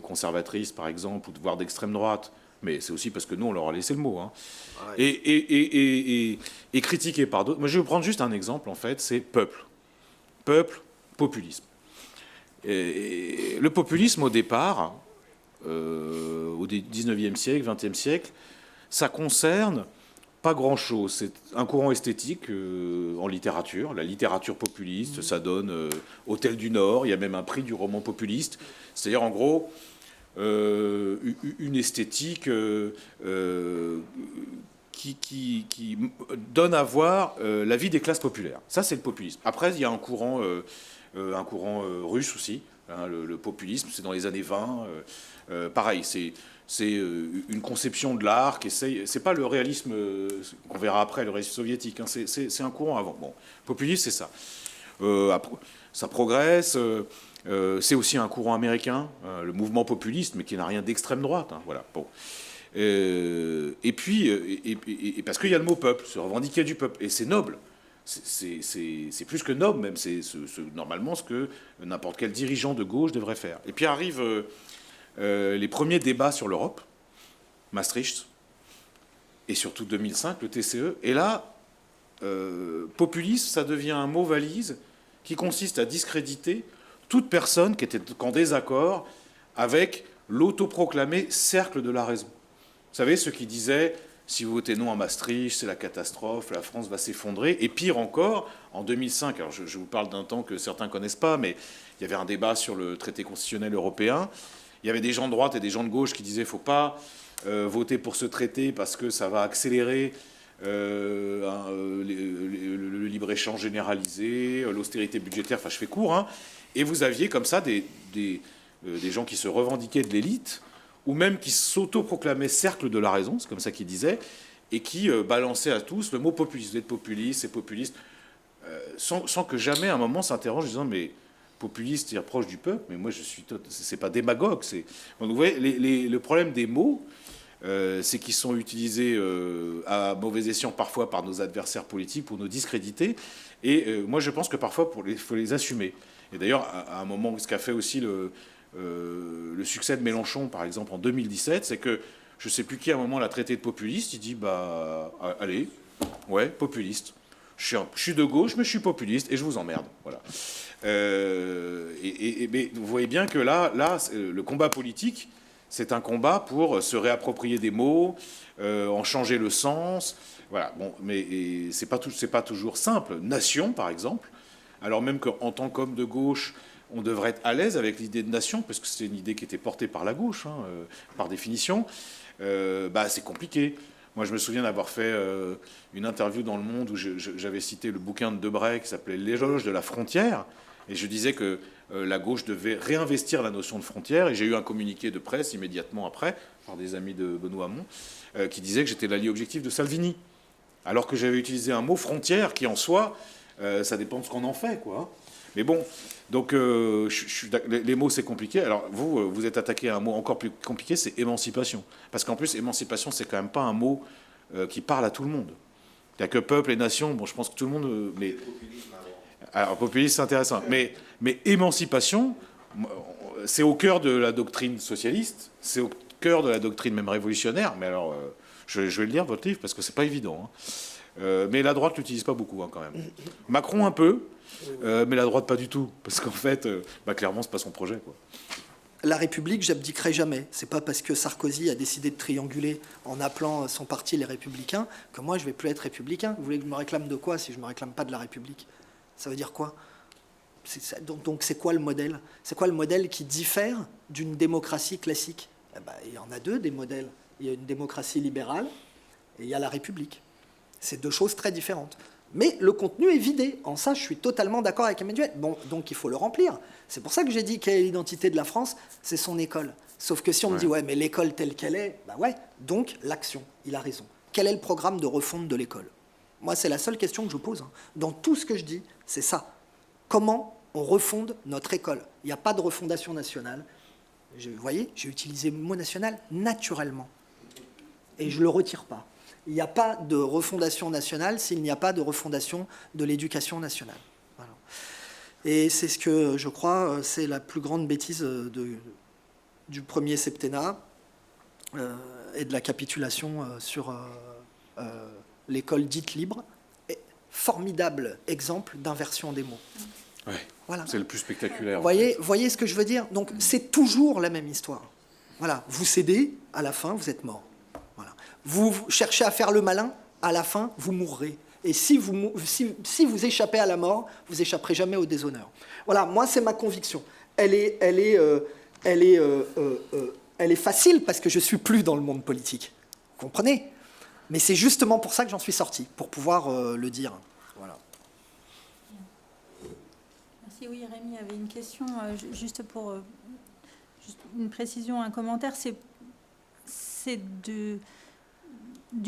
conservatrices, par exemple, ou voire d'extrême droite, mais c'est aussi parce que nous, on leur a laissé le mot, hein, Ouais. et critiqué par d'autres. Moi, je vais vous prendre juste un exemple, en fait, c'est peuple. Peuple, populisme. Et le populisme, au départ, au au 19e siècle, 20e siècle, ça concerne pas grand-chose. C'est un courant esthétique en littérature, la littérature populiste, ça donne Hôtel du Nord, il y a même un prix du roman populiste. C'est-à-dire, en gros, une esthétique qui donne à voir la vie des classes populaires. Ça, c'est le populisme. Après, il y a un courant russe aussi. Hein, le populisme, c'est dans les années 20. Pareil, c'est une conception de l'art qui essaye. C'est pas le réalisme qu'on verra après, le réalisme soviétique. Hein, c'est un courant avant. Bon, populisme, c'est ça. Ça progresse. C'est aussi un courant américain, le mouvement populiste, mais qui n'a rien d'extrême droite. Hein, voilà. Bon. Et puis, parce qu'il y a le mot peuple, se revendiquer du peuple, et c'est noble. C'est plus que noble, même. C'est normalement ce que n'importe quel dirigeant de gauche devrait faire. Et puis arrivent les premiers débats sur l'Europe, Maastricht, et surtout 2005, le TCE. Et là, populiste, ça devient un mot valise qui consiste à discréditer toute personne qui était en désaccord avec l'autoproclamé cercle de la raison. Vous savez, ceux qui disaient « si vous votez non à Maastricht, c'est la catastrophe, la France va s'effondrer ». Et pire encore, en 2005, alors je vous parle d'un temps que certains ne connaissent pas, mais il y avait un débat sur le traité constitutionnel européen. Il y avait des gens de droite et des gens de gauche qui disaient « il ne faut pas voter pour ce traité parce que ça va accélérer le libre-échange généralisé, l'austérité budgétaire ». Enfin, je fais court, hein. Et vous aviez comme ça des gens qui se revendiquaient de l'élite, ou même qui s'autoproclamaient cercle de la raison, c'est comme ça qu'ils disaient, et qui balançaient à tous le mot populiste. Vous êtes populiste, c'est populiste, sans que jamais à un moment s'interroge en disant mais populiste, c'est proche du peuple, mais moi je suis c'est pas démagogue. Donc, vous voyez, le problème des mots, c'est qu'ils sont utilisés à mauvais escient parfois par nos adversaires politiques pour nous discréditer. Et moi je pense que parfois il faut les assumer. Et d'ailleurs, à un moment, ce qu'a fait aussi le succès de Mélenchon, par exemple, en 2017, c'est que je ne sais plus qui, à un moment, l'a traité de populiste. Il dit, bah, allez, ouais, populiste. Je suis de gauche, mais je suis populiste et je vous emmerde. Voilà. Mais vous voyez bien que là, le combat politique, c'est un combat pour se réapproprier des mots, en changer le sens. Voilà. Bon, mais c'est pas toujours simple. Nation, par exemple. Alors même qu'en tant qu'homme de gauche, on devrait être à l'aise avec l'idée de nation, parce que c'est une idée qui était portée par la gauche, hein, par définition, c'est compliqué. Moi, je me souviens d'avoir fait une interview dans Le Monde où j'avais cité le bouquin de Debray qui s'appelait « L'éloge de la frontière », et je disais que la gauche devait réinvestir la notion de frontière, et j'ai eu un communiqué de presse immédiatement après, par des amis de Benoît Hamon, qui disait que j'étais l'allié objectif de Salvini, alors que j'avais utilisé un mot « frontière » qui, en soi... ça dépend de ce qu'on en fait, quoi. Mais bon, donc les mots, c'est compliqué. Alors vous êtes attaqué à un mot encore plus compliqué, c'est émancipation. Parce qu'en plus, émancipation, c'est quand même pas un mot qui parle à tout le monde. Il n'y a que peuple et nation. Bon, je pense que tout le monde... mais alors, populisme, c'est intéressant. Mais émancipation, c'est au cœur de la doctrine socialiste, c'est au cœur de la doctrine même révolutionnaire. Mais alors, je vais le lire, votre livre, parce que c'est pas évident, hein. Mais la droite l'utilise pas beaucoup, hein, quand même. Macron un peu, mais la droite pas du tout, parce qu'en fait, clairement, c'est pas son projet, quoi. La République, j'abdiquerai jamais. C'est pas parce que Sarkozy a décidé de trianguler en appelant son parti les Républicains que moi je vais plus être républicain. Vous voulez que je me réclame de quoi si je me réclame pas de la République? Ça veut dire quoi? Donc c'est quoi le modèle? C'est quoi le modèle qui diffère d'une démocratie classique? Il y en a deux des modèles. Il y a une démocratie libérale et il y a la République. C'est deux choses très différentes. Mais le contenu est vidé. En ça, je suis totalement d'accord avec Emmanuel. Bon, donc il faut le remplir. C'est pour ça que j'ai dit quelle est l'identité de la France, c'est son école. Sauf que si on me dit, ouais, mais l'école telle qu'elle est, donc l'action, il a raison. Quel est le programme de refonte de l'école? Moi, c'est la seule question que je pose. Dans tout ce que je dis, c'est ça. Comment on refonde notre école? Il n'y a pas de refondation nationale. Vous voyez, j'ai utilisé le mot national naturellement. Et je ne le retire pas. Il n'y a pas de refondation nationale s'il n'y a pas de refondation de l'éducation nationale. Voilà. Et c'est ce que je crois, c'est la plus grande bêtise du premier septennat et de la capitulation sur l'école dite libre. Et formidable exemple d'inversion des mots. Ouais, voilà. C'est le plus spectaculaire. Voyez ce que je veux dire? Donc c'est toujours la même histoire. Voilà, vous cédez, à la fin, vous êtes mort. Voilà. Vous cherchez à faire le malin, à la fin, vous mourrez. Et si vous échappez à la mort, vous échapperez jamais au déshonneur. Voilà, moi, c'est ma conviction. Elle est facile parce que je suis plus dans le monde politique. Vous comprenez ? Mais c'est justement pour ça que j'en suis sorti, pour pouvoir le dire. Voilà. Merci. Oui, Rémi avait une question, juste pour juste une précision, un commentaire. C'est du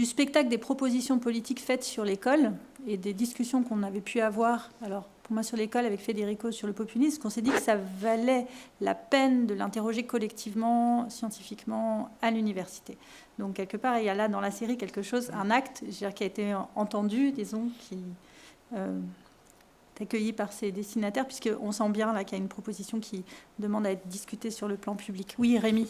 spectacle des propositions politiques faites sur l'école et des discussions qu'on avait pu avoir, alors pour moi sur l'école avec Federico sur le populisme, qu'on s'est dit que ça valait la peine de l'interroger collectivement, scientifiquement, à l'université. Donc quelque part, il y a là dans la série quelque chose, un acte, je veux dire, qui a été entendu, disons, qui est accueilli par ses destinataires, puisqu'on sent bien là qu'il y a une proposition qui demande à être discutée sur le plan public. Oui, Rémi.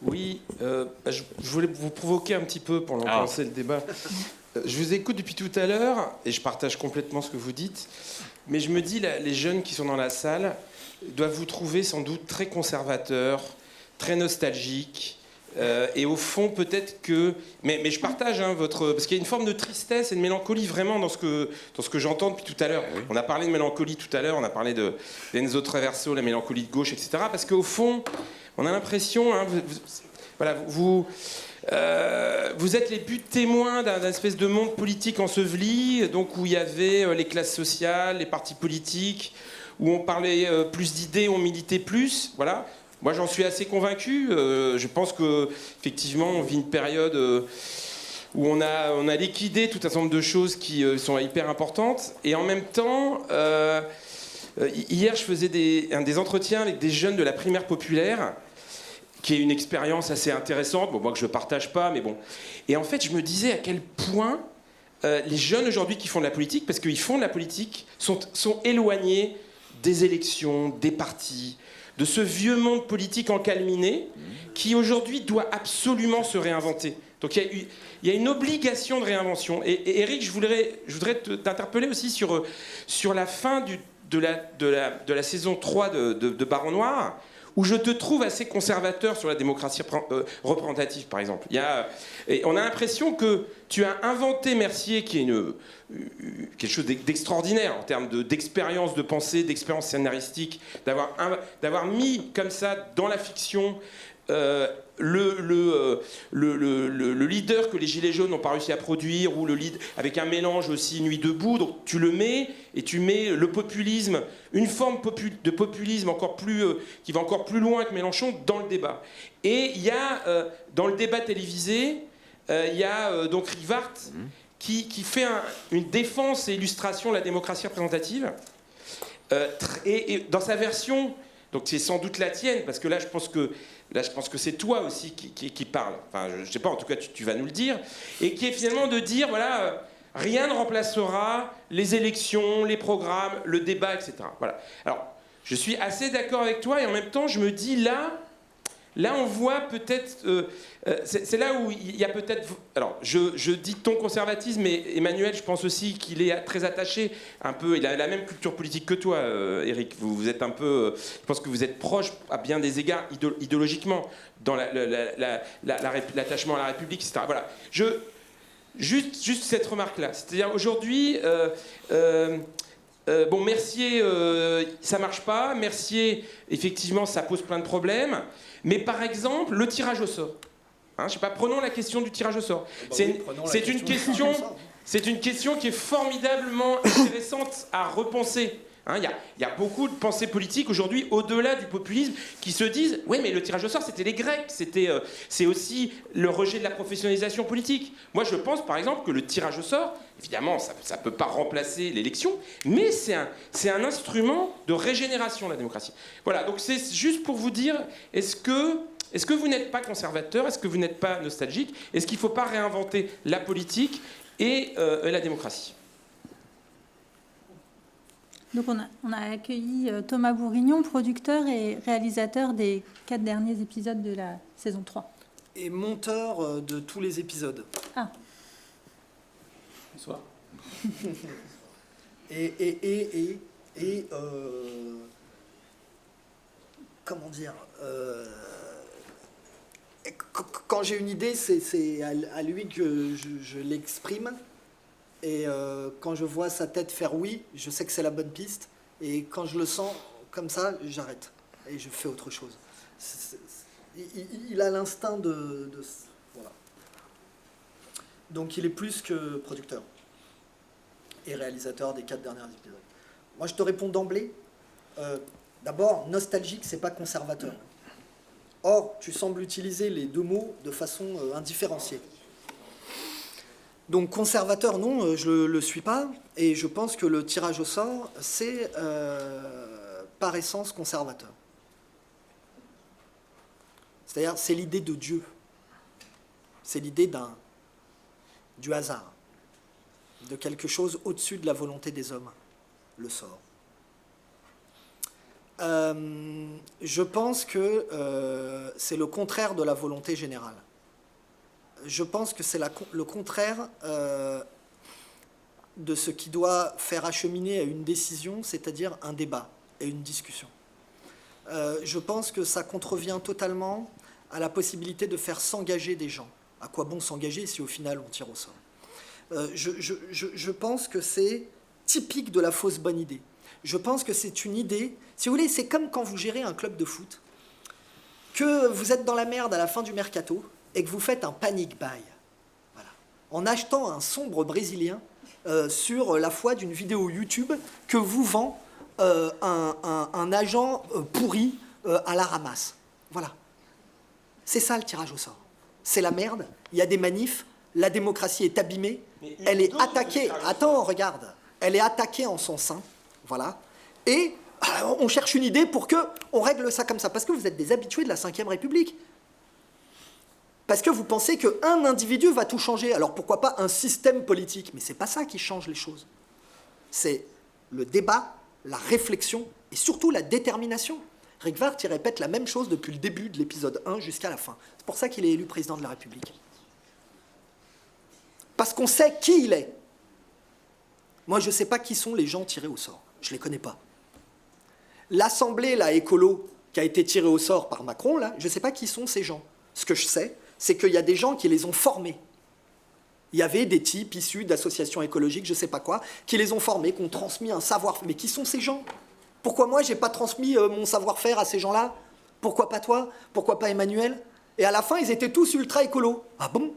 Oui, je voulais vous provoquer un petit peu pour lancer le débat. Je vous écoute depuis tout à l'heure et je partage complètement ce que vous dites, mais je me dis, les jeunes qui sont dans la salle doivent vous trouver sans doute très conservateurs, très nostalgiques, et au fond peut-être que... Mais je partage votre... Parce qu'il y a une forme de tristesse et de mélancolie vraiment dans ce que j'entends depuis tout à l'heure. Oui. On a parlé de mélancolie tout à l'heure, on a parlé d'Enzo Traverso, la mélancolie de gauche, etc. Parce qu'au fond... On a l'impression, vous êtes les buts témoins d'un espèce de monde politique enseveli, donc où il y avait les classes sociales, les partis politiques, où on parlait plus d'idées, on militait plus. Voilà. Moi, j'en suis assez convaincu. Je pense qu'effectivement, on vit une période où on a liquidé tout un certain nombre de choses qui sont hyper importantes. Et en même temps... hier, je faisais des entretiens avec des jeunes de la primaire populaire, qui est une expérience assez intéressante, bon, moi que je ne partage pas, mais bon. Et en fait, je me disais à quel point les jeunes aujourd'hui qui font de la politique, parce qu'ils font de la politique, sont éloignés des élections, des partis, de ce vieux monde politique encalminé, qui aujourd'hui doit absolument se réinventer. Donc il y a une obligation de réinvention. Et Eric, je voudrais t'interpeller aussi sur la fin de la saison 3 de Baron Noir, où je te trouve assez conservateur sur la démocratie représentative, par exemple. Et on a l'impression que tu as inventé Mercier, qui est quelque chose d'extraordinaire en termes d'expérience de pensée, d'expérience scénaristique, d'avoir mis comme ça dans la fiction le leader que les Gilets jaunes n'ont pas réussi à produire, ou le lead avec un mélange aussi Nuit debout. Donc tu le mets et tu mets le populisme, une forme de populisme encore plus qui va encore plus loin que Mélenchon dans le débat. Et il y a dans le débat télévisé, il y a donc Rivart qui fait une défense et illustration de la démocratie représentative, et dans sa version. Donc c'est sans doute la tienne, parce que là je pense que c'est toi aussi qui parle. Enfin, je ne sais pas, en tout cas tu vas nous le dire. Et qui est finalement de dire, voilà, rien ne remplacera les élections, les programmes, le débat, etc. Voilà. Alors, je suis assez d'accord avec toi, et en même temps je me dis là on voit peut-être... c'est là où il y a peut-être... Alors, je dis ton conservatisme, mais Emmanuel, je pense aussi qu'il est très attaché un peu... Il a la même culture politique que toi, Eric. Vous êtes un peu... je pense que vous êtes proche, à bien des égards, idéologiquement, dans l'attachement à la République, etc. Voilà. Juste cette remarque-là. C'est-à-dire, aujourd'hui... Mercier, ça marche pas. Mercier, effectivement, ça pose plein de problèmes. Mais par exemple, le tirage au sort. Je sais pas, prenons la question du tirage au sort. C'est une question qui est formidablement intéressante à repenser. Il y a beaucoup de pensées politiques aujourd'hui, au-delà du populisme, qui se disent « Oui, mais le tirage au sort, c'était les Grecs. C'est aussi le rejet de la professionnalisation politique. » Moi, je pense, par exemple, que le tirage au sort, évidemment, ça ne peut pas remplacer l'élection, mais c'est un instrument de régénération de la démocratie. Voilà, donc c'est juste pour vous dire, est-ce que vous n'êtes pas conservateur? Est-ce que vous n'êtes pas nostalgique? Est-ce qu'il ne faut pas réinventer la politique et la démocratie? Donc on a accueilli Thomas Bourignon, producteur et réalisateur des 4 derniers épisodes de la saison 3. Et monteur de tous les épisodes. Ah. Bonsoir. Comment dire quand j'ai une idée, c'est à lui que je l'exprime. Et quand je vois sa tête faire oui, je sais que c'est la bonne piste. Et quand je le sens comme ça, j'arrête. Et je fais autre chose. Il a l'instinct de voilà. Donc il est plus que producteur et réalisateur des 4 derniers épisodes. Moi, je te réponds d'emblée. D'abord, nostalgique, c'est pas conservateur. Or, tu sembles utiliser les deux mots de façon indifférenciée. Donc, conservateur, non, je ne le suis pas. Et je pense que le tirage au sort, c'est par essence conservateur. C'est-à-dire, c'est l'idée de Dieu. C'est l'idée du hasard, de quelque chose au-dessus de la volonté des hommes, le sort. Je pense que c'est le contraire de la volonté générale. Je pense que c'est le contraire de ce qui doit faire acheminer à une décision, c'est-à-dire un débat et une discussion. Je pense que ça contrevient totalement à la possibilité de faire s'engager des gens. À quoi bon s'engager si au final on tire au sort ? Je pense que c'est typique de la fausse bonne idée. Je pense que c'est une idée, si vous voulez, c'est comme quand vous gérez un club de foot, que vous êtes dans la merde à la fin du mercato et que vous faites un panic buy, voilà, en achetant un sombre brésilien sur la foi d'une vidéo YouTube que vous vend un agent pourri à la ramasse. Voilà. C'est ça le tirage au sort. C'est la merde, il y a des manifs, la démocratie est abîmée, elle est attaquée. Attends, regarde, elle est attaquée en son sein. Voilà. Et on cherche une idée pour qu'on règle ça comme ça. Parce que vous êtes des habitués de la Ve République. Parce que vous pensez qu'un individu va tout changer. Alors pourquoi pas un système politique ? Mais c'est pas ça qui change les choses. C'est le débat, la réflexion et surtout la détermination. Rick Vart, il répète la même chose depuis le début de l'épisode 1 jusqu'à la fin. C'est pour ça qu'il est élu président de la République. Parce qu'on sait qui il est. Moi, je ne sais pas qui sont les gens tirés au sort. Je ne les connais pas. L'Assemblée, la écolo, qui a été tirée au sort par Macron, là, je ne sais pas qui sont ces gens. Ce que je sais, c'est qu'il y a des gens qui les ont formés. Il y avait des types issus d'associations écologiques, je ne sais pas quoi, qui les ont formés, qui ont transmis un savoir-faire. Mais qui sont ces gens ? Pourquoi moi, je n'ai pas transmis mon savoir-faire à ces gens-là ? Pourquoi pas toi ? Pourquoi pas Emmanuel ? Et à la fin, ils étaient tous ultra écolos. Ah bon ?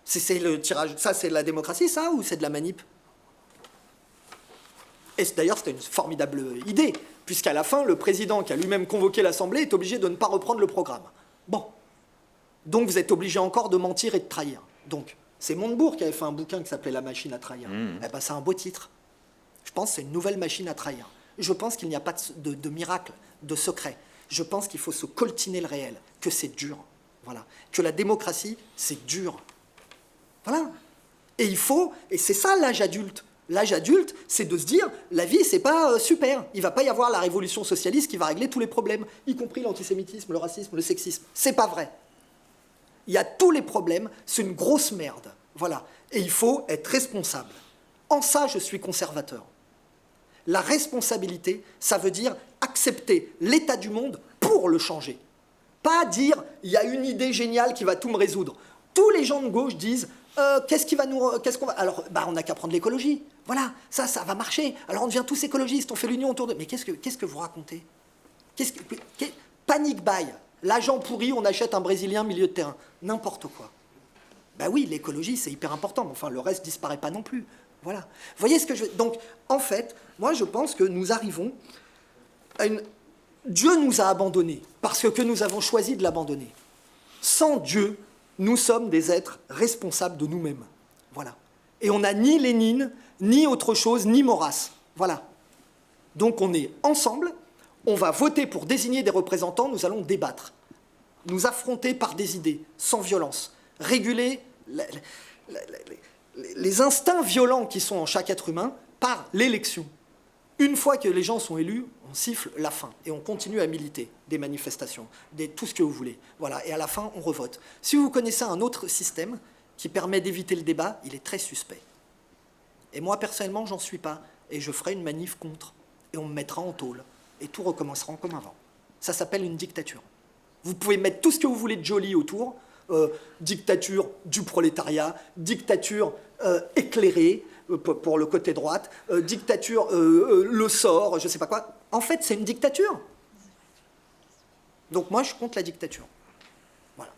C'est le tirage. Ça, c'est de la démocratie, ça, ou c'est de la manip ? Et d'ailleurs, c'était une formidable idée, puisqu'à la fin, le président qui a lui-même convoqué l'Assemblée est obligé de ne pas reprendre le programme. Bon. Donc, vous êtes obligé encore de mentir et de trahir. Donc, c'est Montebourg qui avait fait un bouquin qui s'appelait « La machine à trahir ». Eh ben, c'est un beau titre. Je pense que c'est une nouvelle machine à trahir. Je pense qu'il n'y a pas de miracle, de secret. Je pense qu'il faut se coltiner le réel, que c'est dur. Voilà. Que la démocratie, c'est dur. Voilà. Et il faut, et c'est ça l'âge adulte. L'âge adulte, c'est de se dire, la vie, c'est pas super. Il va pas y avoir la révolution socialiste qui va régler tous les problèmes, y compris l'antisémitisme, le racisme, le sexisme. C'est pas vrai. Il y a tous les problèmes, c'est une grosse merde. Voilà. Et il faut être responsable. En ça, je suis conservateur. La responsabilité, ça veut dire accepter l'état du monde pour le changer. Pas dire, il y a une idée géniale qui va tout me résoudre. Tous les gens de gauche disent, qu'est-ce qu'on va... Alors, on n'a qu'à prendre l'écologie. Voilà, ça va marcher. Alors, on devient tous écologistes, on fait l'union autour de... Mais qu'est-ce que vous racontez ? Panic buy. L'agent pourri, on achète un Brésilien milieu de terrain. N'importe quoi. Oui, l'écologie, c'est hyper important, mais enfin, le reste disparaît pas non plus. Voilà. Vous voyez ce que je veux... Donc, en fait, moi, je pense que nous arrivons à une... Dieu nous a abandonnés, parce que nous avons choisi de l'abandonner. Sans Dieu, nous sommes des êtres responsables de nous-mêmes. Voilà. Et on n'a ni Lénine, ni autre chose, ni Maurras. Voilà. Donc on est ensemble, on va voter pour désigner des représentants, nous allons débattre. Nous affronter par des idées, sans violence. Réguler les instincts violents qui sont en chaque être humain par l'élection. Une fois que les gens sont élus, on siffle la fin et on continue à militer des manifestations, tout ce que vous voulez. Voilà. Et à la fin, on revote. Si vous connaissez un autre système qui permet d'éviter le débat, il est très suspect. Et moi, personnellement, j'en suis pas. Et je ferai une manif contre. Et on me mettra en tôle. Et tout recommencera comme avant. Ça s'appelle une dictature. Vous pouvez mettre tout ce que vous voulez de joli autour. Dictature du prolétariat, dictature éclairée pour le côté droite, dictature le sort, je ne sais pas quoi. En fait, c'est une dictature. Donc moi, je suis contre la dictature. Voilà.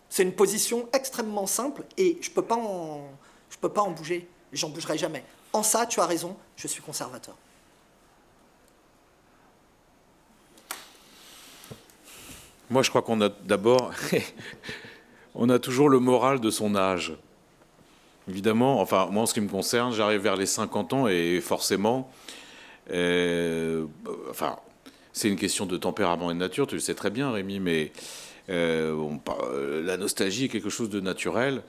C'est une position extrêmement simple et je ne peux pas en bouger. J'en bougerai jamais. En ça, tu as raison, je suis conservateur. Moi, je crois qu'on a d'abord, on a toujours le moral de son âge. Évidemment, enfin, moi, en ce qui me concerne, j'arrive vers les 50 ans et forcément, enfin, c'est une question de tempérament et de nature, tu le sais très bien, Rémi, mais la nostalgie est quelque chose de naturel.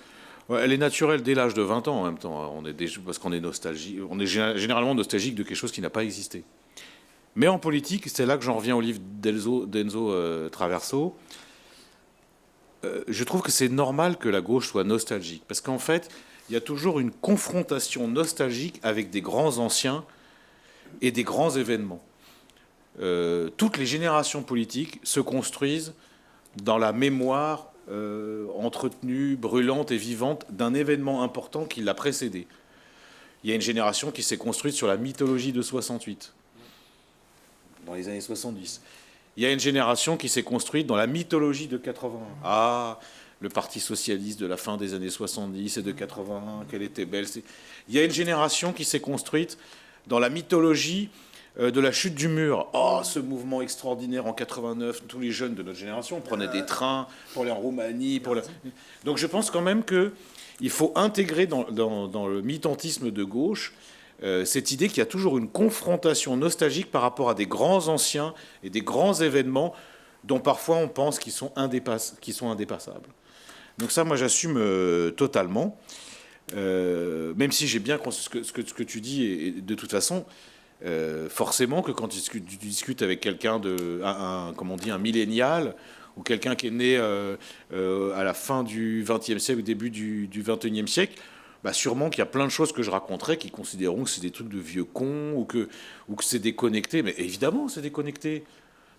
Elle est naturelle dès l'âge de 20 ans en même temps, parce qu'on est nostalgique, on est généralement nostalgique de quelque chose qui n'a pas existé. Mais en politique, c'est là que j'en reviens au livre d'Enzo Traverso. Je trouve que c'est normal que la gauche soit nostalgique, parce qu'en fait, il y a toujours une confrontation nostalgique avec des grands anciens et des grands événements. Toutes les générations politiques se construisent dans la mémoire entretenue, brûlante et vivante d'un événement important qui l'a précédé. Il y a une génération qui s'est construite sur la mythologie de 68, dans les années 70. Il y a une génération qui s'est construite dans la mythologie de 81. Ah, le Parti socialiste de la fin des années 70 et de 81, qu'elle était belle. Il y a une génération qui s'est construite dans la mythologie de la chute du mur. Oh, ce mouvement extraordinaire en 89, tous les jeunes de notre génération prenaient des trains pour aller en Roumanie. Donc je pense quand même qu'il faut intégrer dans le militantisme de gauche cette idée qu'il y a toujours une confrontation nostalgique par rapport à des grands anciens et des grands événements dont parfois on pense qu'ils sont indépassables. Donc ça, moi, j'assume totalement, même si j'ai bien ce que tu dis, et de toute façon, forcément que quand tu discutes avec quelqu'un un millénial, ou quelqu'un qui est né à la fin du XXe siècle, au début du XXIe siècle, bah sûrement qu'il y a plein de choses que je raconterai qui considéreront que c'est des trucs de vieux cons ou que c'est déconnecté. Mais évidemment, c'est déconnecté.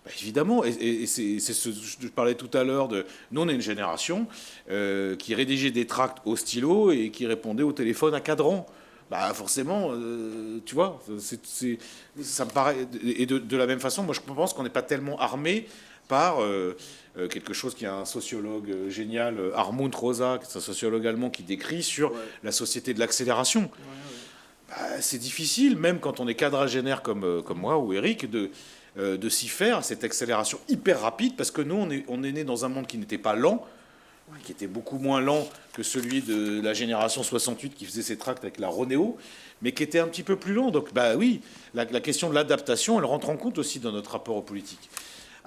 Bah évidemment. Et c'est je parlais tout à l'heure de... Nous, on est une génération qui rédigeait des tracts au stylo et qui répondait au téléphone à cadran. Bah forcément, tu vois, ça me paraît... Et de la même façon, moi, je pense qu'on n'est pas tellement armé par quelque chose qui est un sociologue génial, Hartmut Rosa, c'est un sociologue allemand qui décrit sur la société de l'accélération. Bah, c'est difficile, même quand on est quadragénaire comme moi ou Eric, de s'y faire, cette accélération hyper rapide, parce que nous, on est né dans un monde qui n'était pas lent, qui était beaucoup moins lent que celui de la génération 68 qui faisait ses tracts avec la Ronéo, mais qui était un petit peu plus lent. Donc, bah oui, la question de l'adaptation, elle rentre en compte aussi dans notre rapport aux politiques.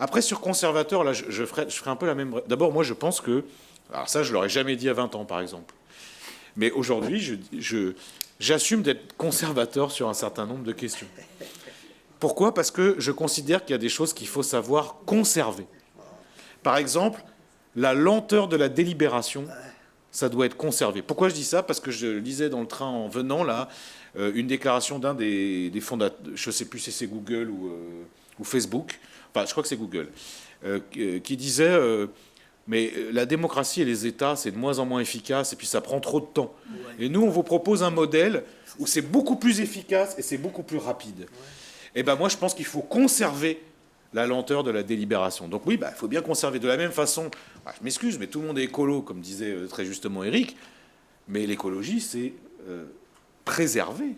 Après, sur conservateur, là, je ferai un peu la même... D'abord, moi, je pense que... Alors ça, je ne l'aurais jamais dit à 20 ans, par exemple. Mais aujourd'hui, j'assume d'être conservateur sur un certain nombre de questions. Pourquoi ? Parce que je considère qu'il y a des choses qu'il faut savoir conserver. Par exemple, la lenteur de la délibération, ça doit être conservé. Pourquoi je dis ça ? Parce que je lisais dans le train en venant, là, une déclaration d'un des fondateurs, je ne sais plus si c'est Google ou Facebook, enfin, je crois que c'est Google, qui disait mais la démocratie et les États, c'est de moins en moins efficace et puis ça prend trop de temps. Ouais. Et nous, on vous propose un modèle où c'est beaucoup plus efficace et c'est beaucoup plus rapide. Ouais. Et ben moi, je pense qu'il faut conserver la lenteur de la délibération. Donc oui, il faut bien conserver. De la même façon, je m'excuse, mais tout le monde est écolo, comme disait très justement Eric, mais l'écologie, c'est préserver.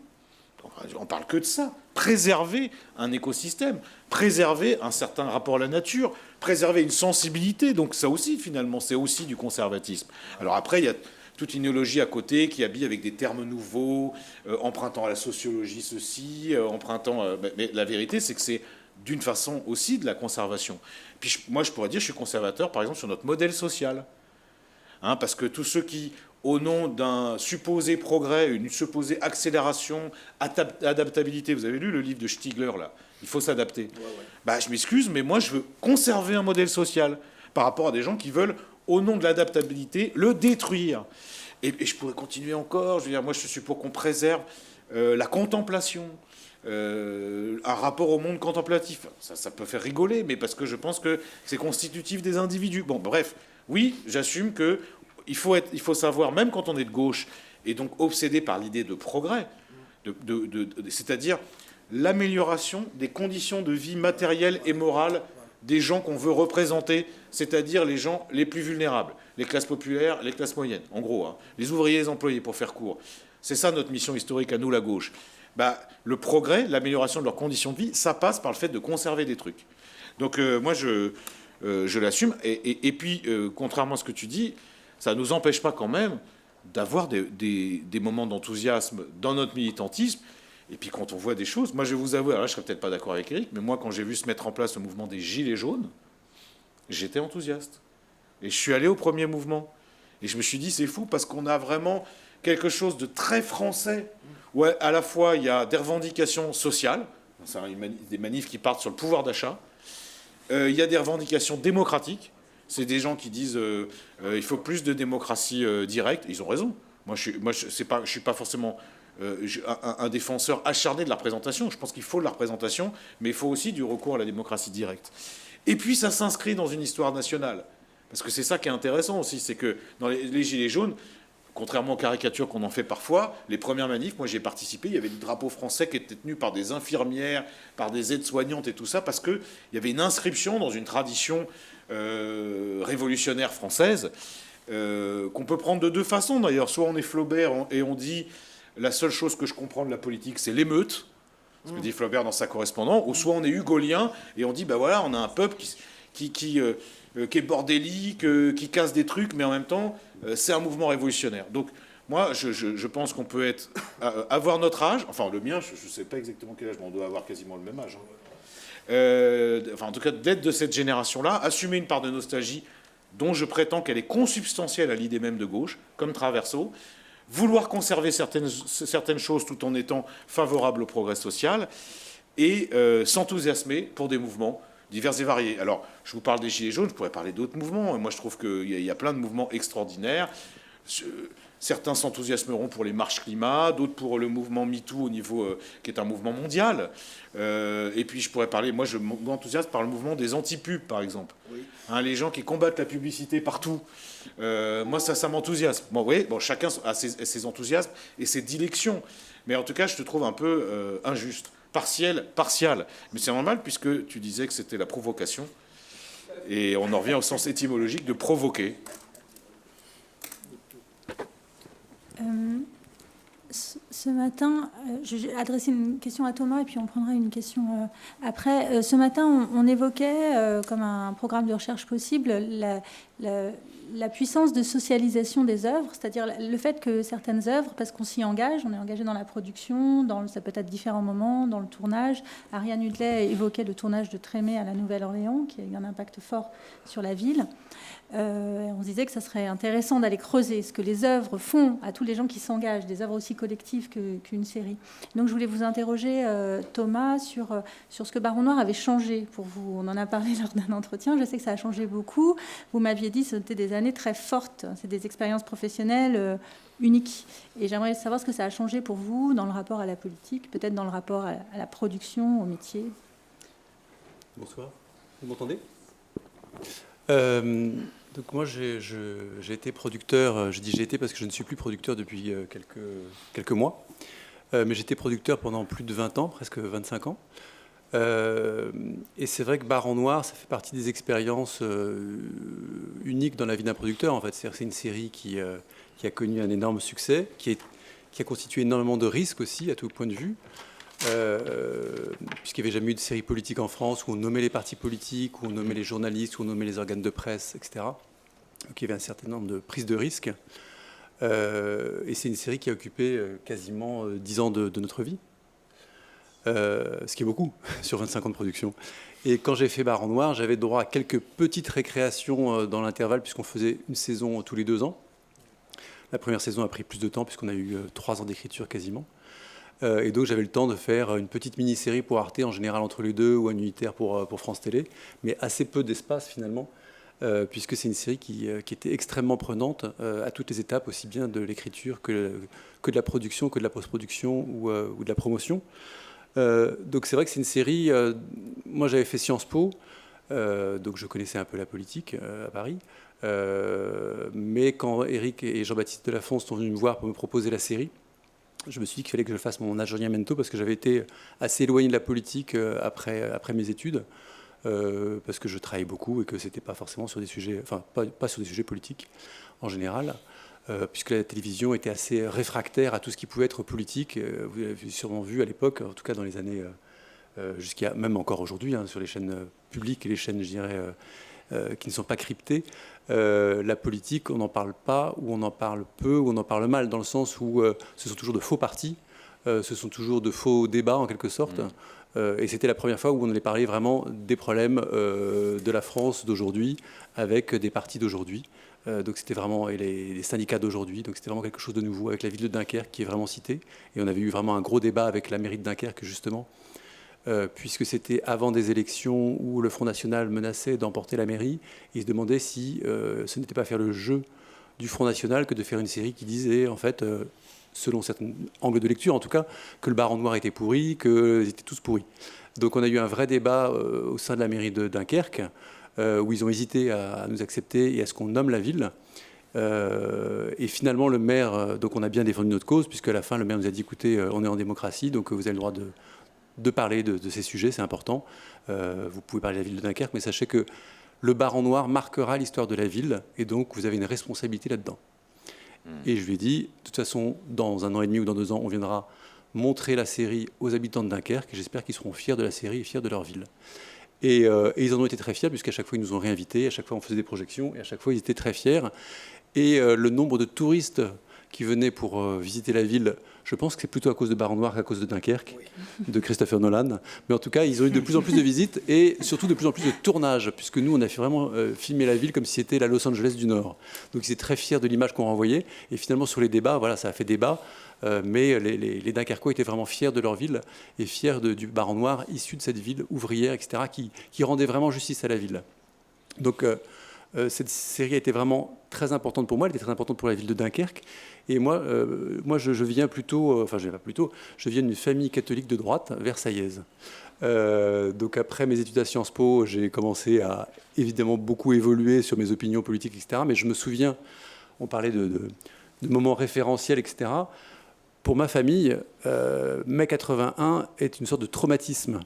On parle que de ça. Préserver un écosystème, préserver un certain rapport à la nature, préserver une sensibilité. Donc ça aussi, finalement, c'est aussi du conservatisme. Alors après, il y a toute une idéologie à côté qui habille avec des termes nouveaux, empruntant à la sociologie ceci, mais la vérité, c'est que c'est d'une façon aussi de la conservation. Puis moi, je pourrais dire, je suis conservateur, par exemple, sur notre modèle social. Parce que tous ceux qui, au nom d'un supposé progrès, une supposée accélération, adaptabilité, vous avez lu le livre de Stigler, là, il faut s'adapter. Ouais. Je m'excuse, mais moi, je veux conserver un modèle social par rapport à des gens qui veulent, au nom de l'adaptabilité, le détruire. Et je pourrais continuer encore. Je veux dire, moi, je suis pour qu'on préserve la contemplation, un rapport au monde contemplatif. Ça peut faire rigoler, mais parce que je pense que c'est constitutif des individus. Bon, bref, oui, j'assume que il faut savoir, même quand on est de gauche, et donc obsédé par l'idée de progrès, c'est-à-dire l'amélioration des conditions de vie matérielles et morales des gens qu'on veut représenter, c'est-à-dire les gens les plus vulnérables, les classes populaires, les classes moyennes, en gros, hein, les ouvriers et les employés, pour faire court. C'est ça notre mission historique à nous, la gauche. Le progrès, l'amélioration de leurs conditions de vie, ça passe par le fait de conserver des trucs. Donc moi, je l'assume. Et puis, contrairement à ce que tu dis, ça ne nous empêche pas quand même d'avoir des moments d'enthousiasme dans notre militantisme. Et puis quand on voit des choses, moi je vais vous avouer, alors là je ne serais peut-être pas d'accord avec Éric, mais moi quand j'ai vu se mettre en place le mouvement des Gilets jaunes, j'étais enthousiaste. Et je suis allé au premier mouvement. Et je me suis dit, c'est fou parce qu'on a vraiment quelque chose de très français, où à la fois il y a des revendications sociales, des manifs qui partent sur le pouvoir d'achat, il y a des revendications démocratiques, c'est des gens qui disent il faut plus de démocratie directe, ils ont raison. Moi je ne suis pas forcément un défenseur acharné de la représentation, je pense qu'il faut de la représentation, mais il faut aussi du recours à la démocratie directe. Et puis ça s'inscrit dans une histoire nationale. Parce que c'est ça qui est intéressant aussi, c'est que dans les Gilets jaunes, contrairement aux caricatures qu'on en fait parfois, les premières manifs, moi j'ai participé, il y avait des drapeaux français qui étaient tenus par des infirmières, par des aides-soignantes et tout ça, parce qu'il y avait une inscription dans une tradition révolutionnaire française, qu'on peut prendre de deux façons d'ailleurs. Soit on est Flaubert et on dit la seule chose que je comprends de la politique, c'est l'émeute, ce que dit Flaubert dans sa correspondance, ou soit on est hugolien et on dit, voilà, on a un peuple qui est bordélique, qui casse des trucs, mais en même temps, c'est un mouvement révolutionnaire. Donc, moi, je pense qu'on peut avoir notre âge, enfin le mien, je ne sais pas exactement quel âge, mais on doit avoir quasiment le même âge. En tout cas, d'être de cette génération-là, assumer une part de nostalgie dont je prétends qu'elle est consubstantielle à l'idée même de gauche, comme Traverso, vouloir conserver certaines choses tout en étant favorable au progrès social, et s'enthousiasmer pour des mouvements divers et variés. Alors, je vous parle des Gilets jaunes, je pourrais parler d'autres mouvements. Moi, je trouve qu'il y a plein de mouvements extraordinaires. Certains s'enthousiasmeront pour les marches climat, d'autres pour le mouvement MeToo au niveau, qui est un mouvement mondial. Et puis, je pourrais parler, moi, je m'enthousiasme par le mouvement des anti-pubs, par exemple. Oui. Hein, les gens qui combattent la publicité partout. Moi, ça m'enthousiasme. Bon, oui, chacun a ses enthousiasmes et ses dilections. Mais en tout cas, je te trouve un peu injuste. Partial. Mais c'est normal puisque tu disais que c'était la provocation. Et on en revient au sens étymologique de provoquer. Ce matin, je vais adresser une question à Thomas et puis on prendra une question après. Ce matin, on évoquait comme un programme de recherche possible la puissance de socialisation des œuvres, c'est-à-dire le fait que certaines œuvres, parce qu'on s'y engage, on est engagé dans la production, ça peut être différents moments, dans le tournage. Ariane Hutley évoquait le tournage de Trémé à la Nouvelle-Orléans, qui a eu un impact fort sur la ville. On se disait que ça serait intéressant d'aller creuser ce que les œuvres font à tous les gens qui s'engagent, des œuvres aussi collectives qu'une série. Donc je voulais vous interroger, Thomas, sur ce que Baron Noir avait changé pour vous. On en a parlé lors d'un entretien, je sais que ça a changé beaucoup. Vous m'aviez dit que c'était des années très fortes, c'est des expériences professionnelles uniques. Et j'aimerais savoir ce que ça a changé pour vous dans le rapport à la politique, peut-être dans le rapport à la production, au métier. Bonsoir, vous m'entendez ? Donc moi j'ai été producteur, je dis j'ai été parce que je ne suis plus producteur depuis quelques mois, mais j'étais producteur pendant plus de 20 ans, presque 25 ans. Et c'est vrai que Baron Noir, ça fait partie des expériences uniques dans la vie d'un producteur en fait. C'est-à-dire que c'est une série qui a connu un énorme succès, qui a constitué énormément de risques aussi à tout point de vue. Puisqu'il n'y avait jamais eu de série politique en France où on nommait les partis politiques, où on nommait les journalistes, où on nommait les organes de presse, etc. Donc il y avait un certain nombre de prises de risques. Et c'est une série qui a occupé quasiment 10 ans de notre vie. Ce qui est beaucoup sur 25 ans de production. Et quand j'ai fait Baron Noir, j'avais droit à quelques petites récréations dans l'intervalle, puisqu'on faisait une saison tous les 2 ans. La première saison a pris plus de temps, puisqu'on a eu 3 ans d'écriture quasiment. Et donc j'avais le temps de faire une petite mini-série pour Arte, en général entre les deux, ou un unitaire pour France Télé, mais assez peu d'espace finalement, puisque c'est une série qui était extrêmement prenante à toutes les étapes, aussi bien de l'écriture que de la production, que de la post-production ou de la promotion. Donc c'est vrai que c'est une série... moi, j'avais fait Sciences Po, donc je connaissais un peu la politique à Paris. Mais quand Éric et Jean-Baptiste Delafont sont venus me voir pour me proposer la série, je me suis dit qu'il fallait que je fasse mon aggiornamento parce que j'avais été assez éloigné de la politique après mes études, parce que je travaillais beaucoup et que c'était pas forcément sur des sujets, enfin pas sur des sujets politiques en général, puisque la télévision était assez réfractaire à tout ce qui pouvait être politique. Vous l'avez sûrement vu à l'époque, en tout cas dans les années jusqu'à même encore aujourd'hui, hein, sur les chaînes publiques et les chaînes, je dirais, qui ne sont pas cryptées. La politique, on n'en parle pas, ou on en parle peu, ou on en parle mal, dans le sens où ce sont toujours de faux partis, ce sont toujours de faux débats en quelque sorte. Et c'était la première fois où on allait parler vraiment des problèmes de la France d'aujourd'hui avec des partis d'aujourd'hui. Donc c'était vraiment et les syndicats d'aujourd'hui. Donc c'était vraiment quelque chose de nouveau avec la ville de Dunkerque qui est vraiment citée. Et on avait eu vraiment un gros débat avec la mairie de Dunkerque justement, puisque c'était avant des élections où le Front National menaçait d'emporter la mairie. Ils se demandaient si ce n'était pas faire le jeu du Front National que de faire une série qui disait en fait, selon certains angles de lecture en tout cas, que le Baron Noir était pourri, qu'ils étaient tous pourris. Donc on a eu un vrai débat au sein de la mairie de Dunkerque, où ils ont hésité à nous accepter et à ce qu'on nomme la ville. Et finalement le maire, donc on a bien défendu notre cause, puisque à la fin le maire nous a dit écoutez, on est en démocratie, donc vous avez le droit de parler de ces sujets, c'est important. Vous pouvez parler de la ville de Dunkerque, mais sachez que le Baron Noir marquera l'histoire de la ville, et donc vous avez une responsabilité là-dedans. Et je lui ai dit, de toute façon, dans 1 an et demi ou dans 2 ans, on viendra montrer la série aux habitants de Dunkerque, et j'espère qu'ils seront fiers de la série et fiers de leur ville. Et ils en ont été très fiers, puisqu'à chaque fois, ils nous ont réinvités, à chaque fois, on faisait des projections, et à chaque fois, ils étaient très fiers. Et le nombre de touristes qui venaient pour visiter la ville, je pense que c'est plutôt à cause de Baron Noir qu'à cause de Dunkerque, de Christopher Nolan. Mais en tout cas, ils ont eu de plus en plus de visites et surtout de plus en plus de tournages, puisque nous, on a vraiment filmé la ville comme si c'était la Los Angeles du Nord. Donc, ils étaient très fiers de l'image qu'on renvoyait. Et finalement, sur les débats, voilà, ça a fait débat. Mais les Dunkerquois étaient vraiment fiers de leur ville et fiers du Baron Noir issu de cette ville ouvrière, etc., qui rendait vraiment justice à la ville. Donc, cette série a été vraiment très importante pour moi, elle était très importante pour la ville de Dunkerque. Et moi je viens plutôt, je viens d'une famille catholique de droite, versaillaise. Donc après mes études à Sciences Po, j'ai commencé à évidemment beaucoup évoluer sur mes opinions politiques, etc. Mais je me souviens, on parlait de moments référentiels, etc. Pour ma famille, mai 81 est une sorte de traumatisme.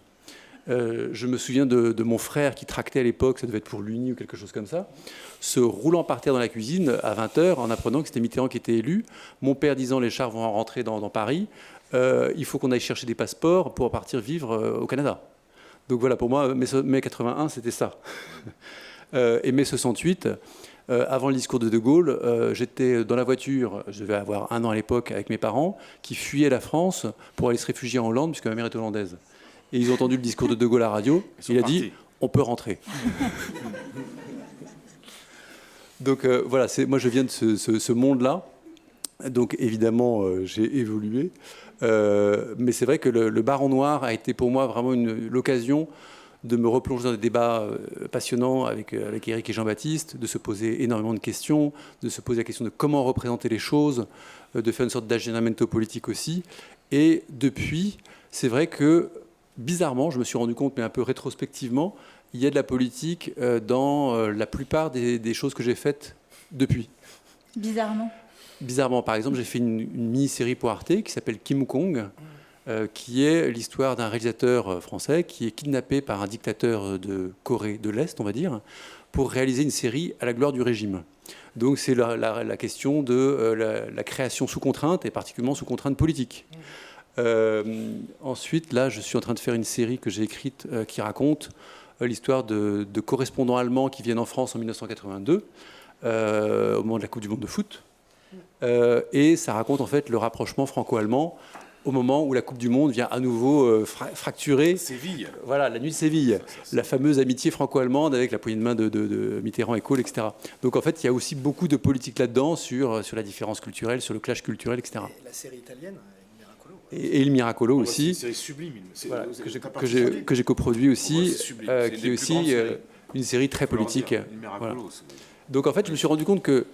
Je me souviens de mon frère qui tractait à l'époque, ça devait être pour l'Uni ou quelque chose comme ça, se roulant par terre dans la cuisine à 20h en apprenant que c'était Mitterrand qui était élu. Mon père disant les chars vont rentrer dans Paris, il faut qu'on aille chercher des passeports pour partir vivre au Canada. Donc voilà, pour moi, mai 81, c'était ça. Et mai 68, avant le discours de Gaulle, j'étais dans la voiture, je devais avoir 1 an à l'époque avec mes parents, qui fuyaient la France pour aller se réfugier en Hollande, puisque ma mère est hollandaise. Et ils ont entendu le discours de Gaulle à la radio. Il a dit « on peut rentrer ». Donc voilà, moi je viens de ce monde-là. Donc évidemment, j'ai évolué. Mais c'est vrai que le Baron Noir a été pour moi vraiment l'occasion de me replonger dans des débats passionnants avec Éric et Jean-Baptiste, de se poser énormément de questions, de se poser la question de comment représenter les choses, de faire une sorte d'aggiornamento politique aussi. Et depuis, c'est vrai que bizarrement, je me suis rendu compte, mais un peu rétrospectivement, il y a de la politique dans la plupart des choses que j'ai faites depuis. Bizarrement. Bizarrement, par exemple, j'ai fait une mini-série pour Arte qui s'appelle Kim Kong, qui est l'histoire d'un réalisateur français qui est kidnappé par un dictateur de Corée de l'Est, on va dire, pour réaliser une série à la gloire du régime. Donc c'est la question de la création sous contrainte, et particulièrement sous contrainte politique. Ensuite, là, je suis en train de faire une série que j'ai écrite qui raconte l'histoire de correspondants allemands qui viennent en France en 1982, au moment de la Coupe du Monde de foot. Et ça raconte en fait le rapprochement franco-allemand au moment où la Coupe du Monde vient à nouveau fracturer. Séville. Voilà, la nuit de Séville. La fameuse amitié franco-allemande avec la poignée de main de Mitterrand et Kohl, etc. Donc en fait, il y a aussi beaucoup de politique là-dedans sur la différence culturelle, sur le clash culturel, etc. Et la série italienne et Il Miracolo aussi, C'est sublime. Voilà, que j'ai coproduit aussi, qui est aussi une série très politique. Voilà. Donc en fait, je me suis rendu compte que,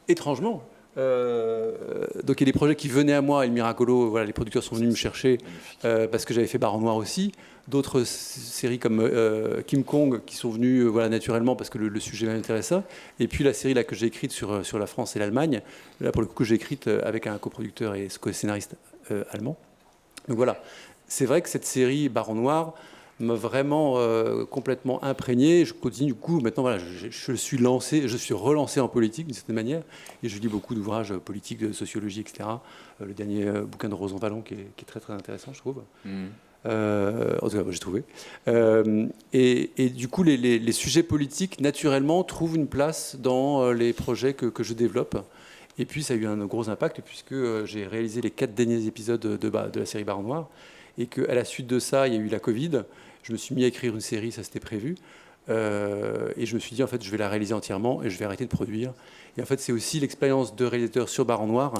étrangement, Donc il y a des projets qui venaient à moi, et le Miracolo, voilà, les producteurs sont venus me chercher parce que j'avais fait Baron Noir aussi. D'autres séries comme Kim Kong qui sont venues voilà, naturellement parce que le sujet m'intéressait. Et puis la série là, que j'ai écrite sur la France et l'Allemagne, là pour le coup que j'ai écrite avec un coproducteur et co-scénariste allemand. Donc voilà, c'est vrai que cette série Baron Noir m'a vraiment complètement imprégné. Je continue du coup, maintenant voilà, je suis relancé en politique d'une certaine manière, et je lis beaucoup d'ouvrages politiques, de sociologie, etc. Le dernier bouquin de Rosan Vallon qui est très très intéressant, je trouve. En tout cas, j'ai trouvé. Et du coup, les sujets politiques, naturellement, trouvent une place dans les projets que je développe. Et puis, ça a eu un gros impact, puisque j'ai réalisé les 4 derniers épisodes de la série Baron Noir, et qu'à la suite de ça, il y a eu la Covid. Je me suis mis à écrire une série, ça c'était prévu. Et je me suis dit, en fait, je vais la réaliser entièrement et je vais arrêter de produire. Et en fait, c'est aussi l'expérience de réalisateur sur Baron Noir,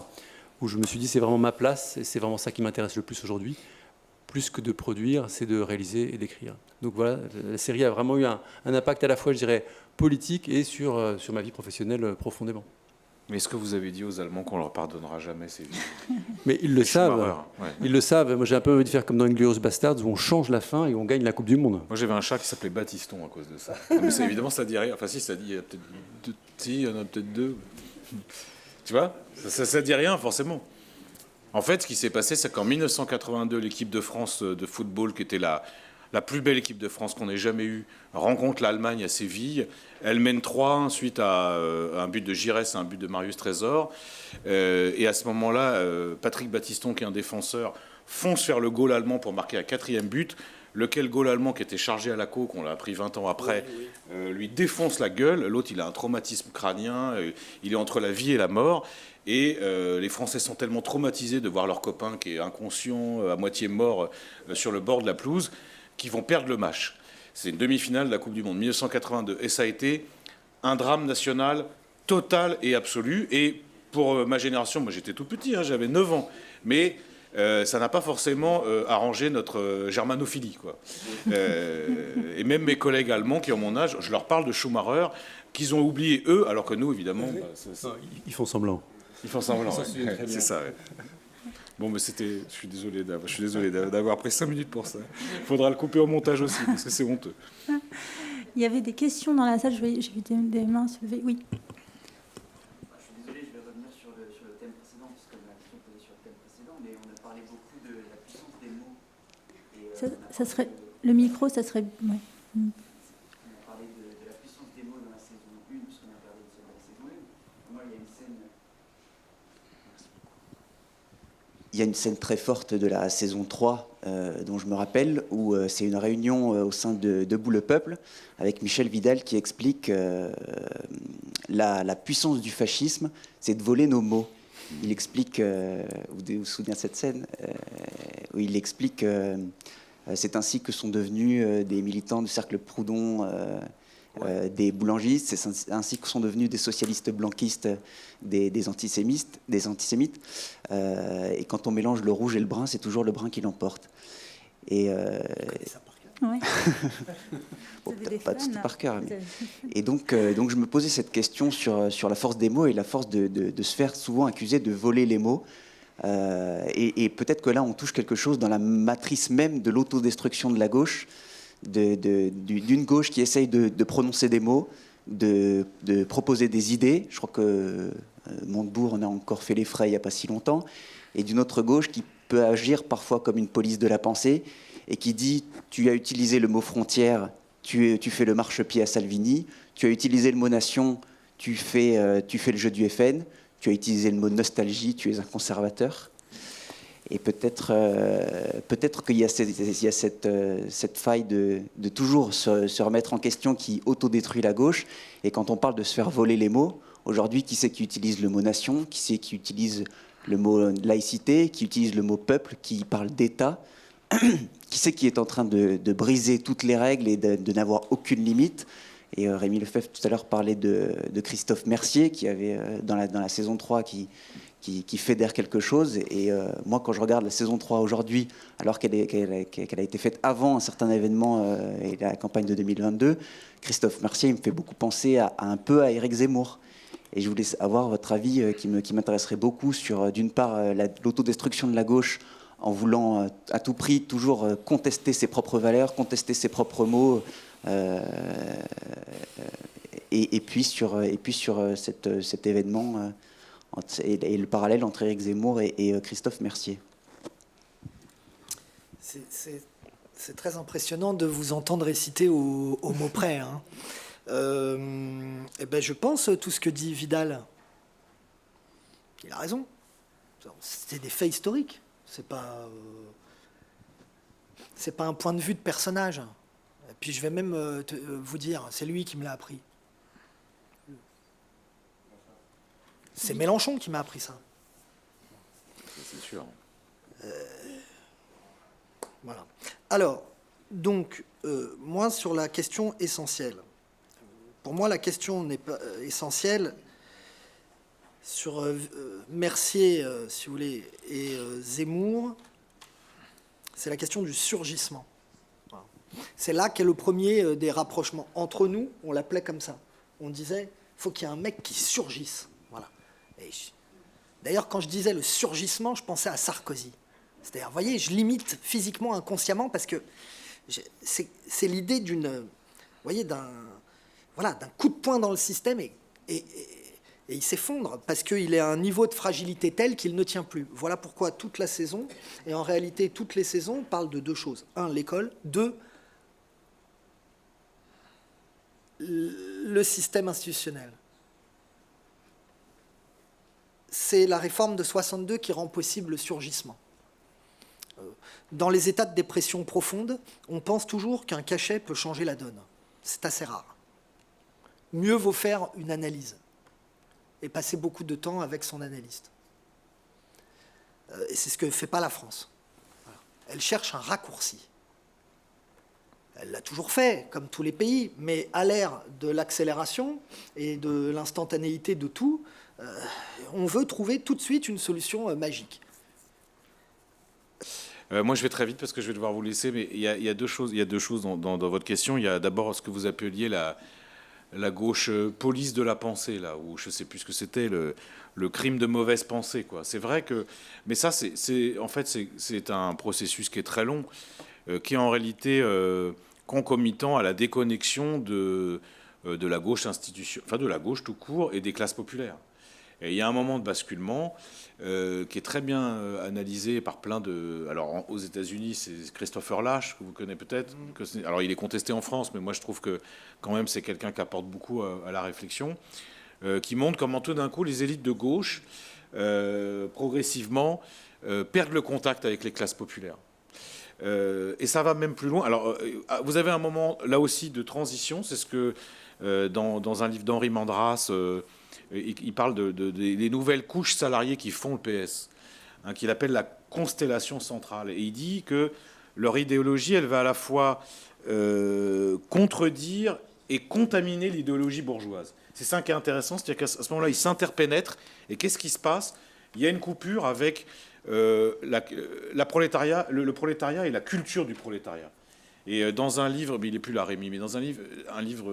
où je me suis dit, c'est vraiment ma place, et c'est vraiment ça qui m'intéresse le plus aujourd'hui. Plus que de produire, c'est de réaliser et d'écrire. Donc voilà, la série a vraiment eu un impact à la fois, je dirais, politique et sur ma vie professionnelle profondément. Mais est-ce que vous avez dit aux Allemands qu'on leur pardonnera jamais ces vies? Mais ils le savent. Ouais. Ils le savent. Moi, j'ai un peu envie de faire comme dans Inglourious Basterds, où on change la fin et on gagne la Coupe du Monde. Moi, j'avais un chat qui s'appelait Baptiston à cause de ça. Non, mais ça, évidemment, ça dit rien. Enfin, si, ça dit, il y a peut-être deux. Si, il y en a peut-être 2. Tu vois, ça dit rien, forcément. En fait, ce qui s'est passé, c'est qu'en 1982, l'équipe de France de football, qui était la plus belle équipe de France qu'on ait jamais eue, rencontre l'Allemagne à Séville. Elle mène 3-1 suite à un but de Giresse et un but de Marius Trésor. Et à ce moment-là, Patrick Battiston, qui est un défenseur, fonce vers le goal allemand pour marquer un 4e but. Lequel goal allemand, qui était chargé à la coque, on l'a appris 20 ans après, lui défonce la gueule. L'autre, il a un traumatisme crânien. Il est entre la vie et la mort. Et les Français sont tellement traumatisés de voir leur copain qui est inconscient, à moitié mort, sur le bord de la pelouse, qu'ils vont perdre le match. C'est une demi-finale de la Coupe du Monde 1982. Et ça a été un drame national total et absolu. Et pour ma génération, moi j'étais tout petit, j'avais 9 ans. Mais ça n'a pas forcément arrangé notre germanophilie, quoi. Et même mes collègues allemands qui ont mon âge, je leur parle de Schumacher, qu'ils ont oublié eux, alors que nous, évidemment... Ils font semblant. Ils font semblant, c'est ça, ouais. Bon, mais je suis désolé d'avoir pris 5 minutes pour ça. Il faudra le couper au montage aussi, parce que c'est honteux. Il y avait des questions dans la salle, j'ai vu des mains se lever. Oui. Je suis désolé, je vais revenir sur le thème précédent, puisque ma question posée sur le thème précédent, mais on a parlé beaucoup de la puissance des mots. Et, ça serait, le micro, ça serait... Ouais. On a parlé de la puissance des mots dans la saison 1, puisqu'on a parlé de la saison 1. Moi, il y a une scène... Il y a une scène très forte de la saison 3 dont je me rappelle, où c'est une réunion au sein de Debout le Peuple, avec Michel Vidal qui explique la puissance du fascisme, c'est de voler nos mots. Il explique, vous vous souvenez de cette scène, où il explique c'est ainsi que sont devenus des militants du Cercle Proudhon, des boulangistes, c'est ainsi que sont devenus des socialistes blanquistes, des antisémites. Et quand on mélange le rouge et le brun, c'est toujours le brun qui l'emporte. Et Ouais. bon, pas tout par cœur. Mais... Et donc je me posais cette question sur la force des mots et la force de se faire souvent accuser de voler les mots. Et peut-être que là, on touche quelque chose dans la matrice même de l'autodestruction de la gauche, d'une gauche qui essaye de prononcer des mots, de proposer des idées. Je crois que Montebourg en a encore fait les frais il n'y a pas si longtemps. Et d'une autre gauche qui peut agir parfois comme une police de la pensée et qui dit « tu as utilisé le mot frontière, tu fais le marchepied à Salvini, tu as utilisé le mot nation, tu fais le jeu du FN, tu as utilisé le mot nostalgie, tu es un conservateur ». Et peut-être qu'il y a cette faille de toujours se remettre en question qui autodétruit la gauche. Et quand on parle de se faire voler les mots, aujourd'hui, qui c'est qui utilise le mot nation, qui c'est qui utilise le mot laïcité, qui utilise le mot peuple, qui parle d'État, qui c'est qui est en train de briser toutes les règles et de n'avoir aucune limite. Et Rémi Lefebvre tout à l'heure parlait de Christophe Mercier, qui avait dans la saison 3 qui fédère quelque chose. Et moi, quand je regarde la saison 3 aujourd'hui, alors qu'elle a été faite avant un certain événement et la campagne de 2022, Christophe Mercier, il me fait beaucoup penser un peu à Éric Zemmour. Et je voulais avoir votre avis qui m'intéresserait beaucoup sur, d'une part, l'autodestruction de la gauche en voulant à tout prix toujours contester ses propres valeurs, contester ses propres mots, et puis sur cet événement et le parallèle entre Éric Zemmour et Christophe Mercier. C'est très impressionnant de vous entendre réciter au mot près. Hein. Et ben je pense tout ce que dit Vidal. Il a raison. C'est des faits historiques. C'est pas un point de vue de personnage. Et puis je vais même vous dire, c'est lui qui me l'a appris. C'est Mélenchon qui m'a appris ça. C'est sûr. Voilà. Alors, donc, moi, sur la question essentielle, pour moi, la question n'est pas essentielle sur Mercier, si vous voulez, et Zemmour, c'est la question du surgissement. Voilà. C'est là qu'est le premier des rapprochements. Entre nous, on l'appelait comme ça. On disait, il faut qu'il y ait un mec qui surgisse. Voilà. D'ailleurs, quand je disais le surgissement, je pensais à Sarkozy. C'est-à-dire, vous voyez, je limite physiquement, inconsciemment, parce que c'est l'idée d'une, voyez, d'un coup de poing dans le système et il s'effondre parce qu'il est à un niveau de fragilité tel qu'il ne tient plus. Voilà pourquoi toute la saison, et en réalité toutes les saisons, parlent de deux choses. Un, l'école. Deux, le système institutionnel. C'est la réforme de 62 qui rend possible le surgissement. Dans les états de dépression profonde, on pense toujours qu'un cachet peut changer la donne. C'est assez rare. Mieux vaut faire une analyse et passer beaucoup de temps avec son analyste. Et c'est ce que ne fait pas la France. Voilà. Elle cherche un raccourci. Elle l'a toujours fait, comme tous les pays, mais à l'ère de l'accélération et de l'instantanéité de tout, on veut trouver tout de suite une solution magique. Moi, je vais très vite parce que je vais devoir vous laisser, mais il y a deux choses dans votre question. Il y a d'abord ce que vous appeliez la gauche police de la pensée, là, où je ne sais plus ce que c'était, le crime de mauvaise pensée, quoi. C'est vrai que... Mais ça, c'est un processus qui est très long, qui est en réalité concomitant à la déconnexion de la gauche de la gauche tout court et des classes populaires. Et il y a un moment de basculement qui est très bien analysé par plein de... Alors, aux États-Unis, c'est Christopher Lasch, que vous connaissez peut-être. Alors, il est contesté en France, mais moi, je trouve que, quand même, c'est quelqu'un qui apporte beaucoup à la réflexion, qui montre comment, tout d'un coup, les élites de gauche, progressivement, perdent le contact avec les classes populaires. Et ça va même plus loin. Alors, vous avez un moment, là aussi, de transition. C'est ce que, dans un livre d'Henri Mandras... il parle des nouvelles couches salariées qui font le PS, hein, qu'il appelle la constellation centrale. Et il dit que leur idéologie, elle va à la fois contredire et contaminer l'idéologie bourgeoise. C'est ça qui est intéressant, c'est-à-dire qu'à ce moment-là, ils s'interpénètrent. Et qu'est-ce qui se passe ? Il y a une coupure avec le prolétariat et la culture du prolétariat. Et dans un livre, mais il n'est plus là, Rémi, mais dans un livre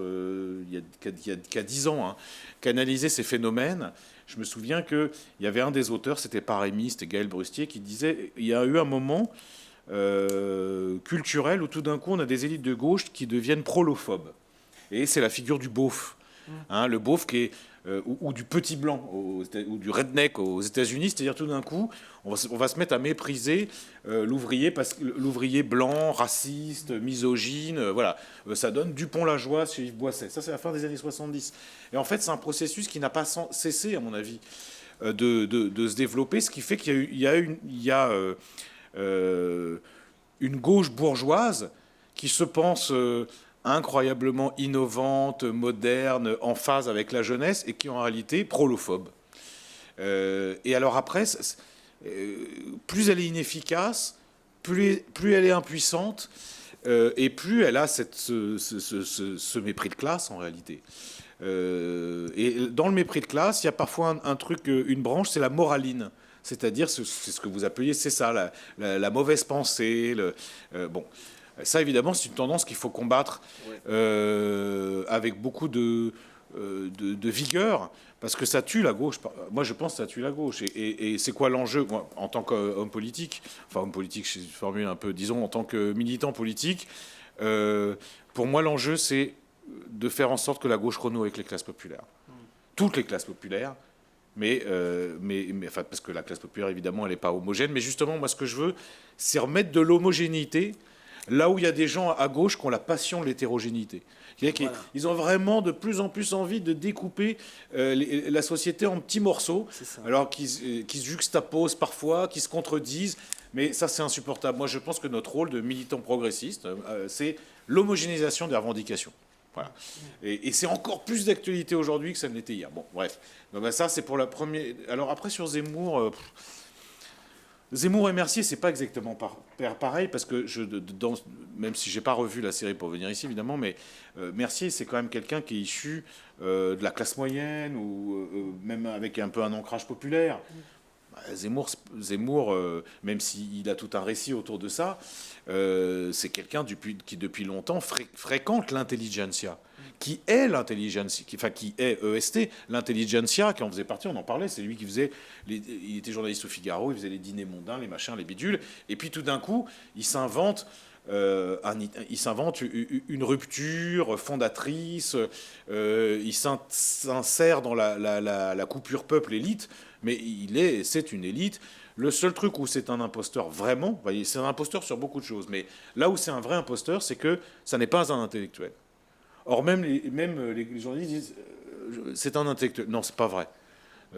qui a 10 ans, hein, qui analysait ces phénomènes, je me souviens qu'il y avait un des auteurs, c'était pas Rémi, c'était Gaël Brustier, qui disait il y a eu un moment culturel où tout d'un coup on a des élites de gauche qui deviennent prolophobes. Et c'est la figure du beauf. Hein, le beauf qui est... ou du petit blanc, ou du redneck aux États-Unis, c'est-à-dire tout d'un coup, on va se mettre à mépriser l'ouvrier, parce que l'ouvrier blanc, raciste, misogyne, voilà. Ça donne Dupont-Lajoie chez Yves Boisset. Ça, c'est la fin des années 70. Et en fait, c'est un processus qui n'a pas cessé, à mon avis, de se développer, ce qui fait qu'il y a une gauche bourgeoise qui se pense... incroyablement innovante, moderne, en phase avec la jeunesse, et qui est en réalité prolophobe. Et alors après, plus elle est inefficace, plus elle est impuissante, et plus elle a ce mépris de classe en réalité. Et dans le mépris de classe, il y a parfois un truc, une branche, c'est la moraline. C'est-à-dire, c'est ce que vous appeliez, c'est ça, la mauvaise pensée. Bon. Ça, évidemment, c'est une tendance qu'il faut combattre avec beaucoup de de vigueur, parce que ça tue la gauche. Moi, je pense que ça tue la gauche. Et c'est quoi l'enjeu? Moi, en tant qu'homme politique, c'est une formule un peu, disons, en tant que militant politique, pour moi, l'enjeu, c'est de faire en sorte que la gauche renoue avec les classes populaires. Toutes les classes populaires, mais parce que la classe populaire, évidemment, elle n'est pas homogène. Mais justement, moi, ce que je veux, c'est remettre de l'homogénéité là où il y a des gens à gauche qui ont la passion de l'hétérogénéité. Voilà. Ils ont vraiment de plus en plus envie de découper la société en petits morceaux, alors qu'ils se juxtaposent parfois, qu'ils se contredisent. Mais ça, c'est insupportable. Moi, je pense que notre rôle de militant progressiste, c'est l'homogénéisation des revendications. Voilà. Et c'est encore plus d'actualité aujourd'hui que ça ne l'était hier. Bon, bref. Donc, ça, c'est pour la première. Alors après, sur Zemmour... Zemmour et Mercier, c'est pas exactement pareil, parce que même si j'ai pas revu la série pour venir ici, évidemment, mais Mercier, c'est quand même quelqu'un qui est issu de la classe moyenne, ou même avec un peu un ancrage populaire. Zemmour, même s'il a tout un récit autour de ça, c'est quelqu'un qui depuis longtemps fréquente l'intelligentsia, qui est l'intelligentsia, qui est EST, l'intelligentsia, qui en faisait partie, on en parlait, c'est lui qui faisait, il était journaliste au Figaro, il faisait les dîners mondains, les machins, les bidules, et puis tout d'un coup, il s'invente une rupture fondatrice, il s'insère dans la coupure peuple-élite, mais c'est une élite. Le seul truc où c'est un imposteur vraiment, c'est un imposteur sur beaucoup de choses, mais là où c'est un vrai imposteur, c'est que ça n'est pas un intellectuel. Or, même les journalistes disent c'est un intellectuel. Non, c'est pas vrai.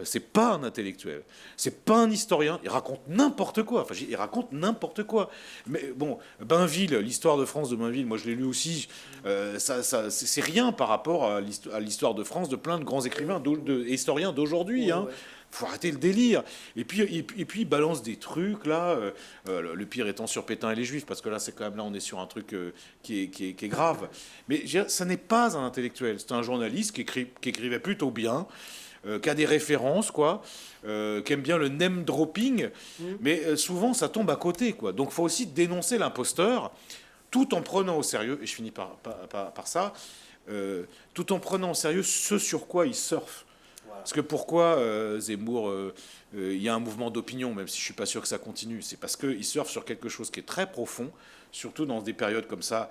C'est pas un intellectuel. C'est pas un historien. Il raconte n'importe quoi. Il raconte n'importe quoi. Mais bon, Bainville, l'histoire de France de Bainville, moi je l'ai lu aussi. C'est rien par rapport à l'histoire de France de plein de grands écrivains, historiens d'aujourd'hui. Hein. Faut arrêter le délire. Et puis il balance des trucs là. Le pire étant sur Pétain et les Juifs, parce que là c'est quand même on est sur un truc qui est grave. Mais ça n'est pas un intellectuel. C'est un journaliste qui écrivait plutôt bien, qui a des références, quoi, qui aime bien le name dropping, mais souvent ça tombe à côté, quoi. Donc il faut aussi dénoncer l'imposteur, tout en prenant au sérieux, et je finis par ça, tout en prenant au sérieux ce sur quoi il surfe. Parce que pourquoi Zemmour, il y a un mouvement d'opinion, même si je ne suis pas sûr que ça continue, c'est parce qu'il surfe sur quelque chose qui est très profond, surtout dans des périodes comme ça.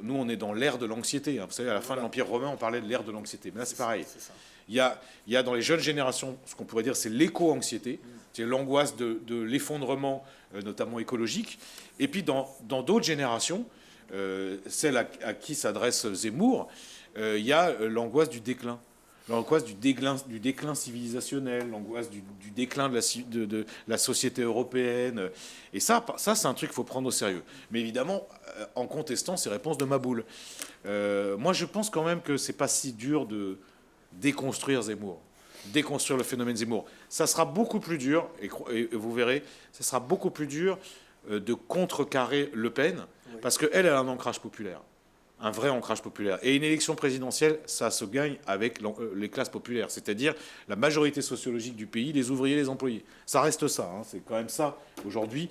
Nous, on est dans l'ère de l'anxiété. Hein. Vous savez, à la fin de l'Empire romain, on parlait de l'ère de l'anxiété. Mais là, c'est pareil. Il y a dans les jeunes générations, ce qu'on pourrait dire, c'est l'éco-anxiété, c'est l'angoisse de l'effondrement, notamment écologique. Et puis, dans d'autres générations, celle à qui s'adresse Zemmour, il y a l'angoisse du déclin. L'angoisse du déclin civilisationnel, l'angoisse du déclin de la société européenne. Et ça c'est un truc qu'il faut prendre au sérieux. Mais évidemment, en contestant ces réponses de Maboul. Moi, je pense quand même que c'est pas si dur de déconstruire Zemmour, déconstruire le phénomène Zemmour. Ça sera beaucoup plus dur, et vous verrez, ça sera beaucoup plus dur de contrecarrer Le Pen, parce qu'elle a un ancrage populaire. Un vrai ancrage populaire. Et une élection présidentielle, ça se gagne avec les classes populaires, c'est-à-dire la majorité sociologique du pays, les ouvriers, les employés. Ça reste ça, hein, c'est quand même ça aujourd'hui.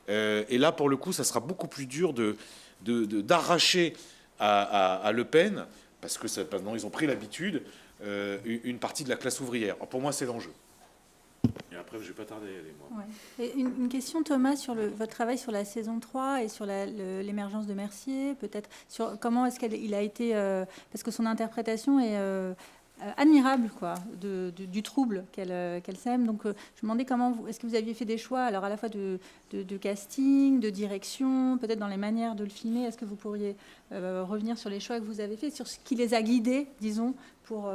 Et là, pour le coup, ça sera beaucoup plus dur d'arracher à Le Pen, parce que maintenant ils ont pris l'habitude, une partie de la classe ouvrière. Alors, pour moi, c'est l'enjeu. Et après, je ne vais pas tarder à y aller, moi. Ouais. Et une question, Thomas, sur votre travail sur la saison 3 et sur l'émergence de Mercier, peut-être, sur comment est-ce qu'il a été... parce que son interprétation est admirable, quoi, du trouble qu'elle sème. Donc, je me demandais est-ce que vous aviez fait des choix, alors à la fois de casting, de direction, peut-être dans les manières de le filmer. Est-ce que vous pourriez revenir sur les choix que vous avez faits, sur ce qui les a guidés, disons, pour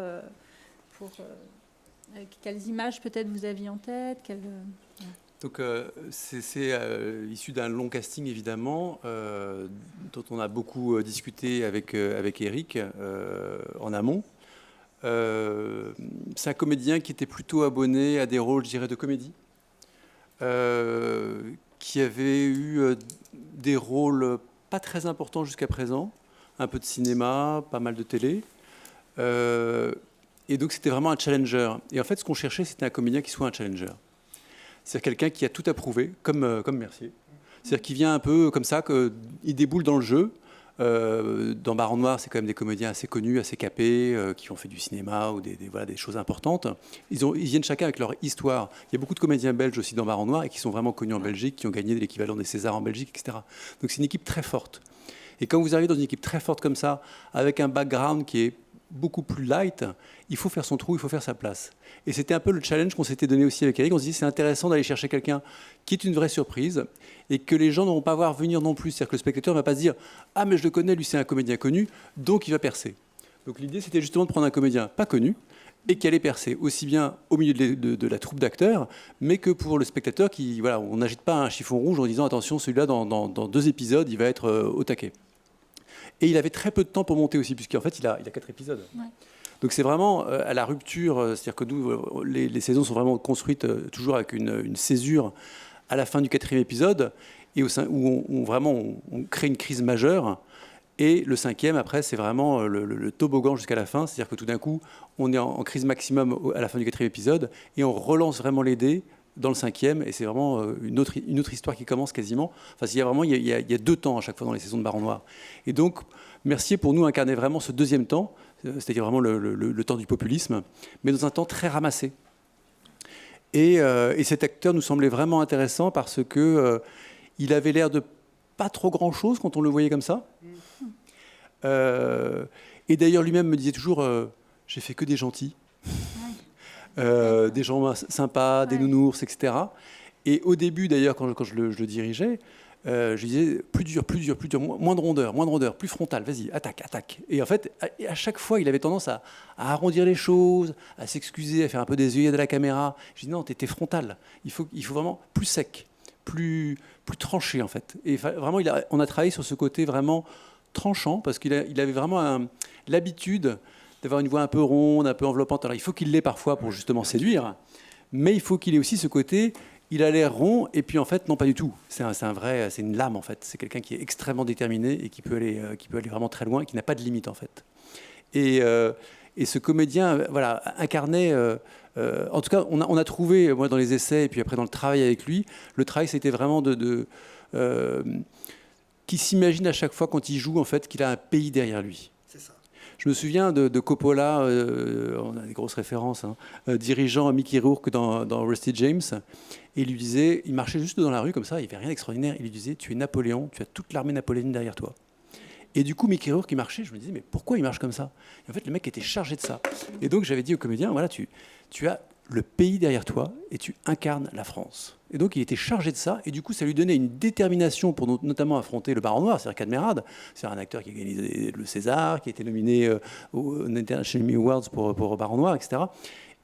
quelles images peut-être vous aviez en tête Donc c'est issu d'un long casting évidemment, dont on a beaucoup discuté avec Éric en amont. C'est un comédien qui était plutôt abonné à des rôles, je dirais, de comédie, qui avait eu des rôles pas très importants jusqu'à présent, un peu de cinéma, pas mal de télé. Et donc, c'était vraiment un challenger. Et en fait, ce qu'on cherchait, c'était un comédien qui soit un challenger. C'est-à-dire quelqu'un qui a tout à prouver, comme Mercier. C'est-à-dire qui vient un peu comme ça, qu'il déboule dans le jeu, Dans Baron Noir, c'est quand même des comédiens assez connus, assez capés, qui ont fait du cinéma ou des choses importantes. Ils viennent chacun avec leur histoire. Il y a beaucoup de comédiens belges aussi dans Baron Noir et qui sont vraiment connus en Belgique, qui ont gagné l'équivalent des Césars en Belgique, etc. Donc c'est une équipe très forte. Et quand vous arrivez dans une équipe très forte comme ça, avec un background qui est beaucoup plus light, il faut faire son trou, il faut faire sa place. Et c'était un peu le challenge qu'on s'était donné aussi avec Eric. On se dit c'est intéressant d'aller chercher quelqu'un qui est une vraie surprise et que les gens ne vont pas voir venir non plus. C'est-à-dire que le spectateur ne va pas se dire « Ah, mais je le connais, lui c'est un comédien connu, donc il va percer ». Donc l'idée c'était justement de prendre un comédien pas connu et qui allait percer, aussi bien au milieu de la troupe d'acteurs, mais que pour le spectateur, voilà, on n'agite pas un chiffon rouge en disant « Attention, celui-là, dans 2 épisodes, il va être au taquet ». Et il avait très peu de temps pour monter aussi, puisqu'en fait, il a 4 épisodes. Ouais. Donc c'est vraiment à la rupture, c'est-à-dire que nous, les saisons sont vraiment construites toujours avec une césure à la fin du 4e épisode, et où on crée une crise majeure. Et le 5e, après, c'est vraiment le toboggan jusqu'à la fin, c'est-à-dire que tout d'un coup, on est en crise maximum à la fin du 4e épisode, et on relance vraiment les dés dans le 5e, et c'est vraiment une autre histoire qui commence quasiment. Enfin, il y a 2 temps à chaque fois dans les saisons de Baron Noir. Et donc, Mercier, pour nous, incarnait vraiment ce 2e temps, c'est-à-dire vraiment le temps du populisme, mais dans un temps très ramassé. Et cet acteur nous semblait vraiment intéressant parce que il avait l'air de pas trop grand-chose quand on le voyait comme ça. Et d'ailleurs, lui-même me disait toujours j'ai fait que des gentils. Des gens sympas, des nounours, etc. Et au début, d'ailleurs, quand je le dirigeais, je disais plus dur, moins de rondeur, plus frontal, vas-y, attaque. Et en fait, à chaque fois, il avait tendance à arrondir les choses, à s'excuser, à faire un peu des œillades à la caméra. Je dis non, t'es frontal. Il faut vraiment plus sec, plus tranché, en fait. Et vraiment, on a travaillé sur ce côté vraiment tranchant, parce qu'il avait vraiment l'habitude d'avoir une voix un peu ronde, un peu enveloppante. Alors il faut qu'il l'ait parfois pour justement séduire, mais il faut qu'il ait aussi ce côté, il a l'air rond, et puis en fait, non, pas du tout. C'est une lame, en fait. C'est quelqu'un qui est extrêmement déterminé et qui peut aller vraiment très loin et qui n'a pas de limite, en fait. Et ce comédien, voilà, incarnait... en tout cas, on a trouvé, moi, dans les essais, et puis après dans le travail avec lui, le travail, c'était vraiment qui s'imagine à chaque fois, quand il joue, en fait, qu'il a un pays derrière lui. Je me souviens de Coppola, on a des grosses références, dirigeant Mickey Rourke dans Rusty James, et il lui disait, il marchait juste dans la rue comme ça, il n'y avait rien d'extraordinaire, il lui disait, tu es Napoléon, tu as toute l'armée napoléonienne derrière toi. Et du coup, Mickey Rourke, il marchait, je me disais, mais pourquoi il marche comme ça? Et en fait, le mec était chargé de ça. Et donc, j'avais dit au comédien, voilà, tu as le pays derrière toi et tu incarnes la France. Et donc, il était chargé de ça. Et du coup, ça lui donnait une détermination pour notamment affronter le Baron Noir, c'est-à-dire Cadmerade. C'est un acteur qui a gagné le César, qui a été nominé aux International Emmy Awards pour Baron Noir, etc.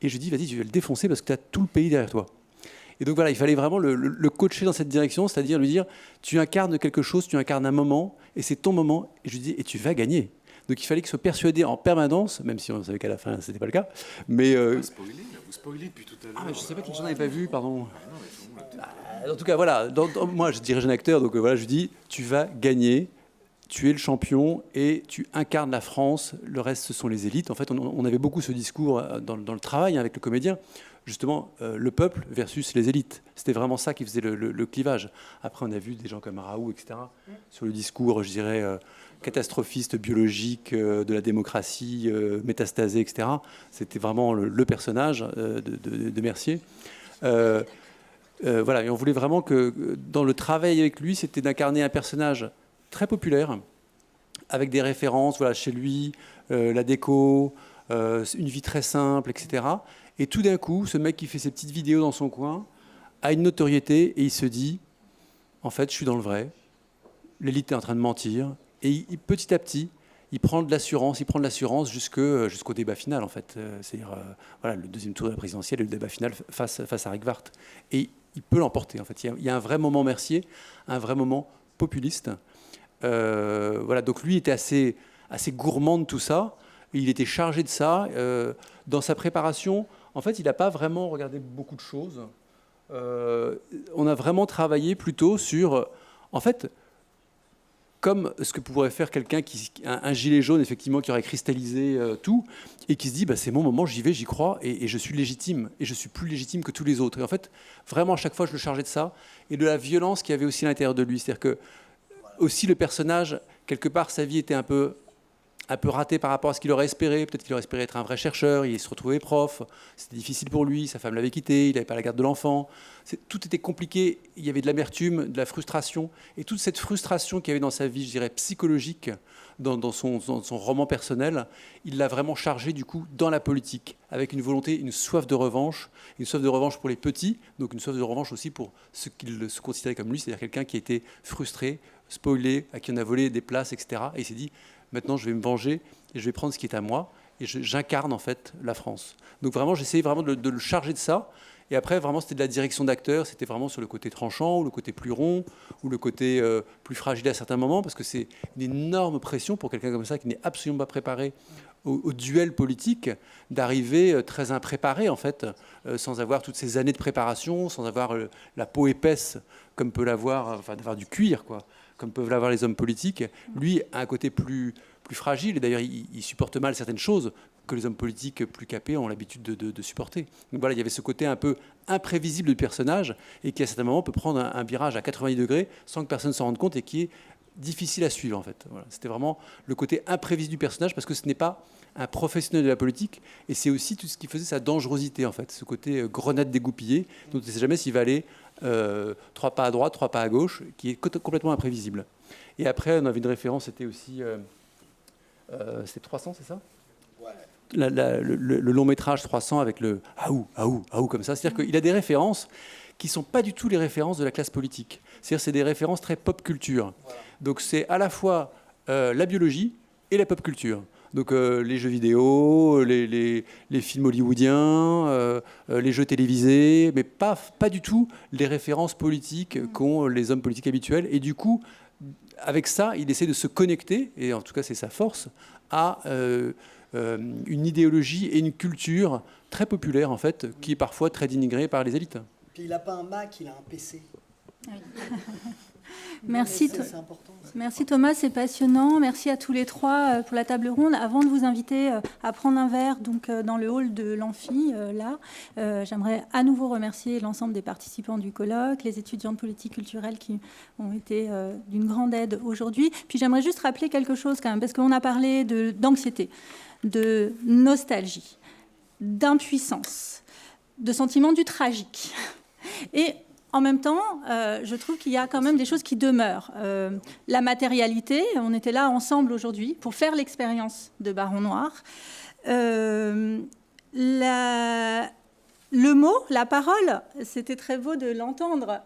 Et je lui dis, vas-y, tu vas le défoncer parce que tu as tout le pays derrière toi. Et donc, voilà, il fallait vraiment le coacher dans cette direction, c'est-à-dire lui dire, tu incarnes quelque chose, tu incarnes un moment, et c'est ton moment. Et je lui dis, et tu vas gagner. Donc il fallait qu'il soit persuadé en permanence, même si on savait qu'à la fin, ce n'était pas le cas. Mais vous spoilez depuis tout à l'heure. Je ne sais pas que j'en avais pas vu, pardon. En tout cas, voilà, moi je dirige un acteur, donc voilà, je dis, tu vas gagner, tu es le champion et tu incarnes la France, le reste ce sont les élites. En fait, on avait beaucoup ce discours dans le travail avec le comédien, justement, le peuple versus les élites. C'était vraiment ça qui faisait le clivage. Après, on a vu des gens comme Raoult, etc., sur le discours, je dirais, catastrophiste, biologique, de la démocratie, métastasée, etc. C'était vraiment le personnage de Mercier. Voilà, et on voulait vraiment que dans le travail avec lui, c'était d'incarner un personnage très populaire, avec des références, voilà, chez lui, la déco, une vie très simple, etc. Et tout d'un coup, ce mec qui fait ses petites vidéos dans son coin a une notoriété et il se dit, en fait, je suis dans le vrai, l'élite est en train de mentir, et petit à petit, il prend de l'assurance jusqu'au débat final, en fait. C'est-à-dire, voilà, le 2e tour de la présidentielle et le débat final face à Rick Vart. Et il peut l'emporter, en fait. Il y a un vrai moment Mercier, un vrai moment populiste. Voilà, donc lui était assez gourmand de tout ça. Il était chargé de ça. Dans sa préparation, en fait, il n'a pas vraiment regardé beaucoup de choses. On a vraiment travaillé plutôt sur... En fait, comme ce que pourrait faire quelqu'un un gilet jaune, effectivement, qui aurait cristallisé tout, et qui se dit, bah, c'est mon moment, j'y vais, j'y crois, et je suis légitime, et je suis plus légitime que tous les autres. Et en fait, vraiment, à chaque fois, je le chargeais de ça, et de la violence qu'il y avait aussi à l'intérieur de lui. C'est-à-dire que, aussi, le personnage quelque part, sa vie était un peu raté par rapport à ce qu'il aurait espéré. Peut-être qu'il aurait espéré être un vrai chercheur, il se retrouvait prof, c'était difficile pour lui, sa femme l'avait quitté, il n'avait pas la garde de l'enfant. Tout était compliqué, il y avait de l'amertume, de la frustration. Et toute cette frustration qu'il y avait dans sa vie, je dirais, psychologique, dans son roman personnel, il l'a vraiment chargé, du coup, dans la politique, avec une volonté, une soif de revanche pour les petits, donc une soif de revanche aussi pour ceux qu'il se considérait comme lui, c'est-à-dire quelqu'un qui était frustré, spoilé, à qui on a volé des places, etc. Et il s'est dit... Maintenant, je vais me venger et je vais prendre ce qui est à moi. Et j'incarne, en fait, la France. Donc, vraiment, j'essayais vraiment de le charger de ça. Et après, vraiment, c'était de la direction d'acteur. C'était vraiment sur le côté tranchant ou le côté plus rond ou le côté plus fragile à certains moments. Parce que c'est une énorme pression pour quelqu'un comme ça qui n'est absolument pas préparé au duel politique, d'arriver très impréparé, en fait, sans avoir toutes ces années de préparation, sans avoir la peau épaisse comme peut l'avoir, enfin, d'avoir du cuir, quoi, comme peuvent l'avoir les hommes politiques. Lui a un côté plus fragile, et d'ailleurs il supporte mal certaines choses que les hommes politiques plus capés ont l'habitude de supporter. Donc voilà, il y avait ce côté un peu imprévisible du personnage, et qui à certains moments peut prendre un virage à 90 degrés sans que personne s'en rende compte, et qui est difficile à suivre, en fait. Voilà. C'était vraiment le côté imprévisible du personnage, parce que ce n'est pas un professionnel de la politique, et c'est aussi tout ce qui faisait sa dangerosité, en fait, ce côté grenade dégoupillée, dont on ne sait jamais s'il va aller 3 pas à droite, 3 pas à gauche, qui est complètement imprévisible. Et après, on avait une référence, c'était aussi... c'était 300, c'est ça ? Ouais. Le long métrage 300 avec le « aou, aou, aou » comme ça. C'est-à-dire qu'il a des références qui ne sont pas du tout les références de la classe politique. C'est-à-dire c'est des références très pop culture. Voilà. Donc c'est à la fois la biologie et la pop culture. Donc les jeux vidéo, les films hollywoodiens, les jeux télévisés, mais pas du tout les références politiques qu'ont les hommes politiques habituels. Et du coup, avec ça, il essaie de se connecter, et en tout cas c'est sa force, à une idéologie et une culture très populaire, en fait, qui est parfois très dénigrée par les élites. Puis il n'a pas un Mac, il a un PC. Oui. Merci Thomas, c'est passionnant. Merci à tous les trois pour la table ronde. Avant de vous inviter à prendre un verre donc, dans le hall de l'Amphi, j'aimerais à nouveau remercier l'ensemble des participants du colloque, les étudiants de politique culturelle qui ont été d'une grande aide aujourd'hui. Puis j'aimerais juste rappeler quelque chose quand même, parce qu'on a parlé d'anxiété, de nostalgie, d'impuissance, de sentiment du tragique. Et en même temps, je trouve qu'il y a quand même des choses qui demeurent. La matérialité, on était là ensemble aujourd'hui pour faire l'expérience de Baron Noir. Le mot, la parole, c'était très beau de l'entendre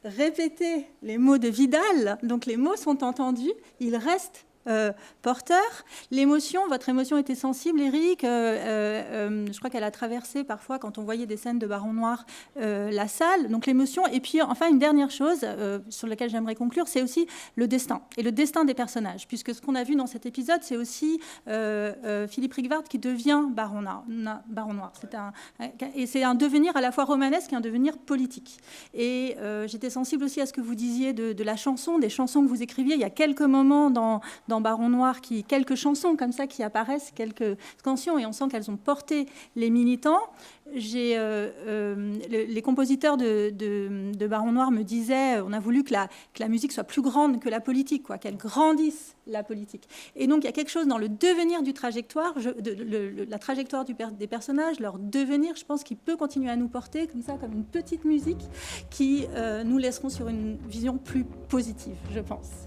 répéter les mots de Vidal. Donc les mots sont entendus, ils restent porteur. L'émotion, votre émotion était sensible, Éric. Je crois qu'elle a traversé parfois, quand on voyait des scènes de Baron Noir, la salle. Donc l'émotion. Et puis, enfin, une dernière chose sur laquelle j'aimerais conclure, c'est aussi le destin. Et le destin des personnages. Puisque ce qu'on a vu dans cet épisode, c'est aussi Philippe Rigvard qui devient Baron Noir. Et c'est un devenir à la fois romanesque et un devenir politique. Et j'étais sensible aussi à ce que vous disiez de la chanson, des chansons que vous écriviez. Il y a quelques moments dans Baron Noir, quelques chansons comme ça qui apparaissent, quelques cantions, et on sent qu'elles ont porté les militants. Les compositeurs de Baron Noir me disaient, on a voulu que la musique soit plus grande que la politique, quoi, qu'elle grandisse la politique. Et donc il y a quelque chose dans le devenir du trajectoire, la trajectoire des personnages, leur devenir, je pense, qui peut continuer à nous porter comme ça, comme une petite musique qui nous laisseront sur une vision plus positive, je pense.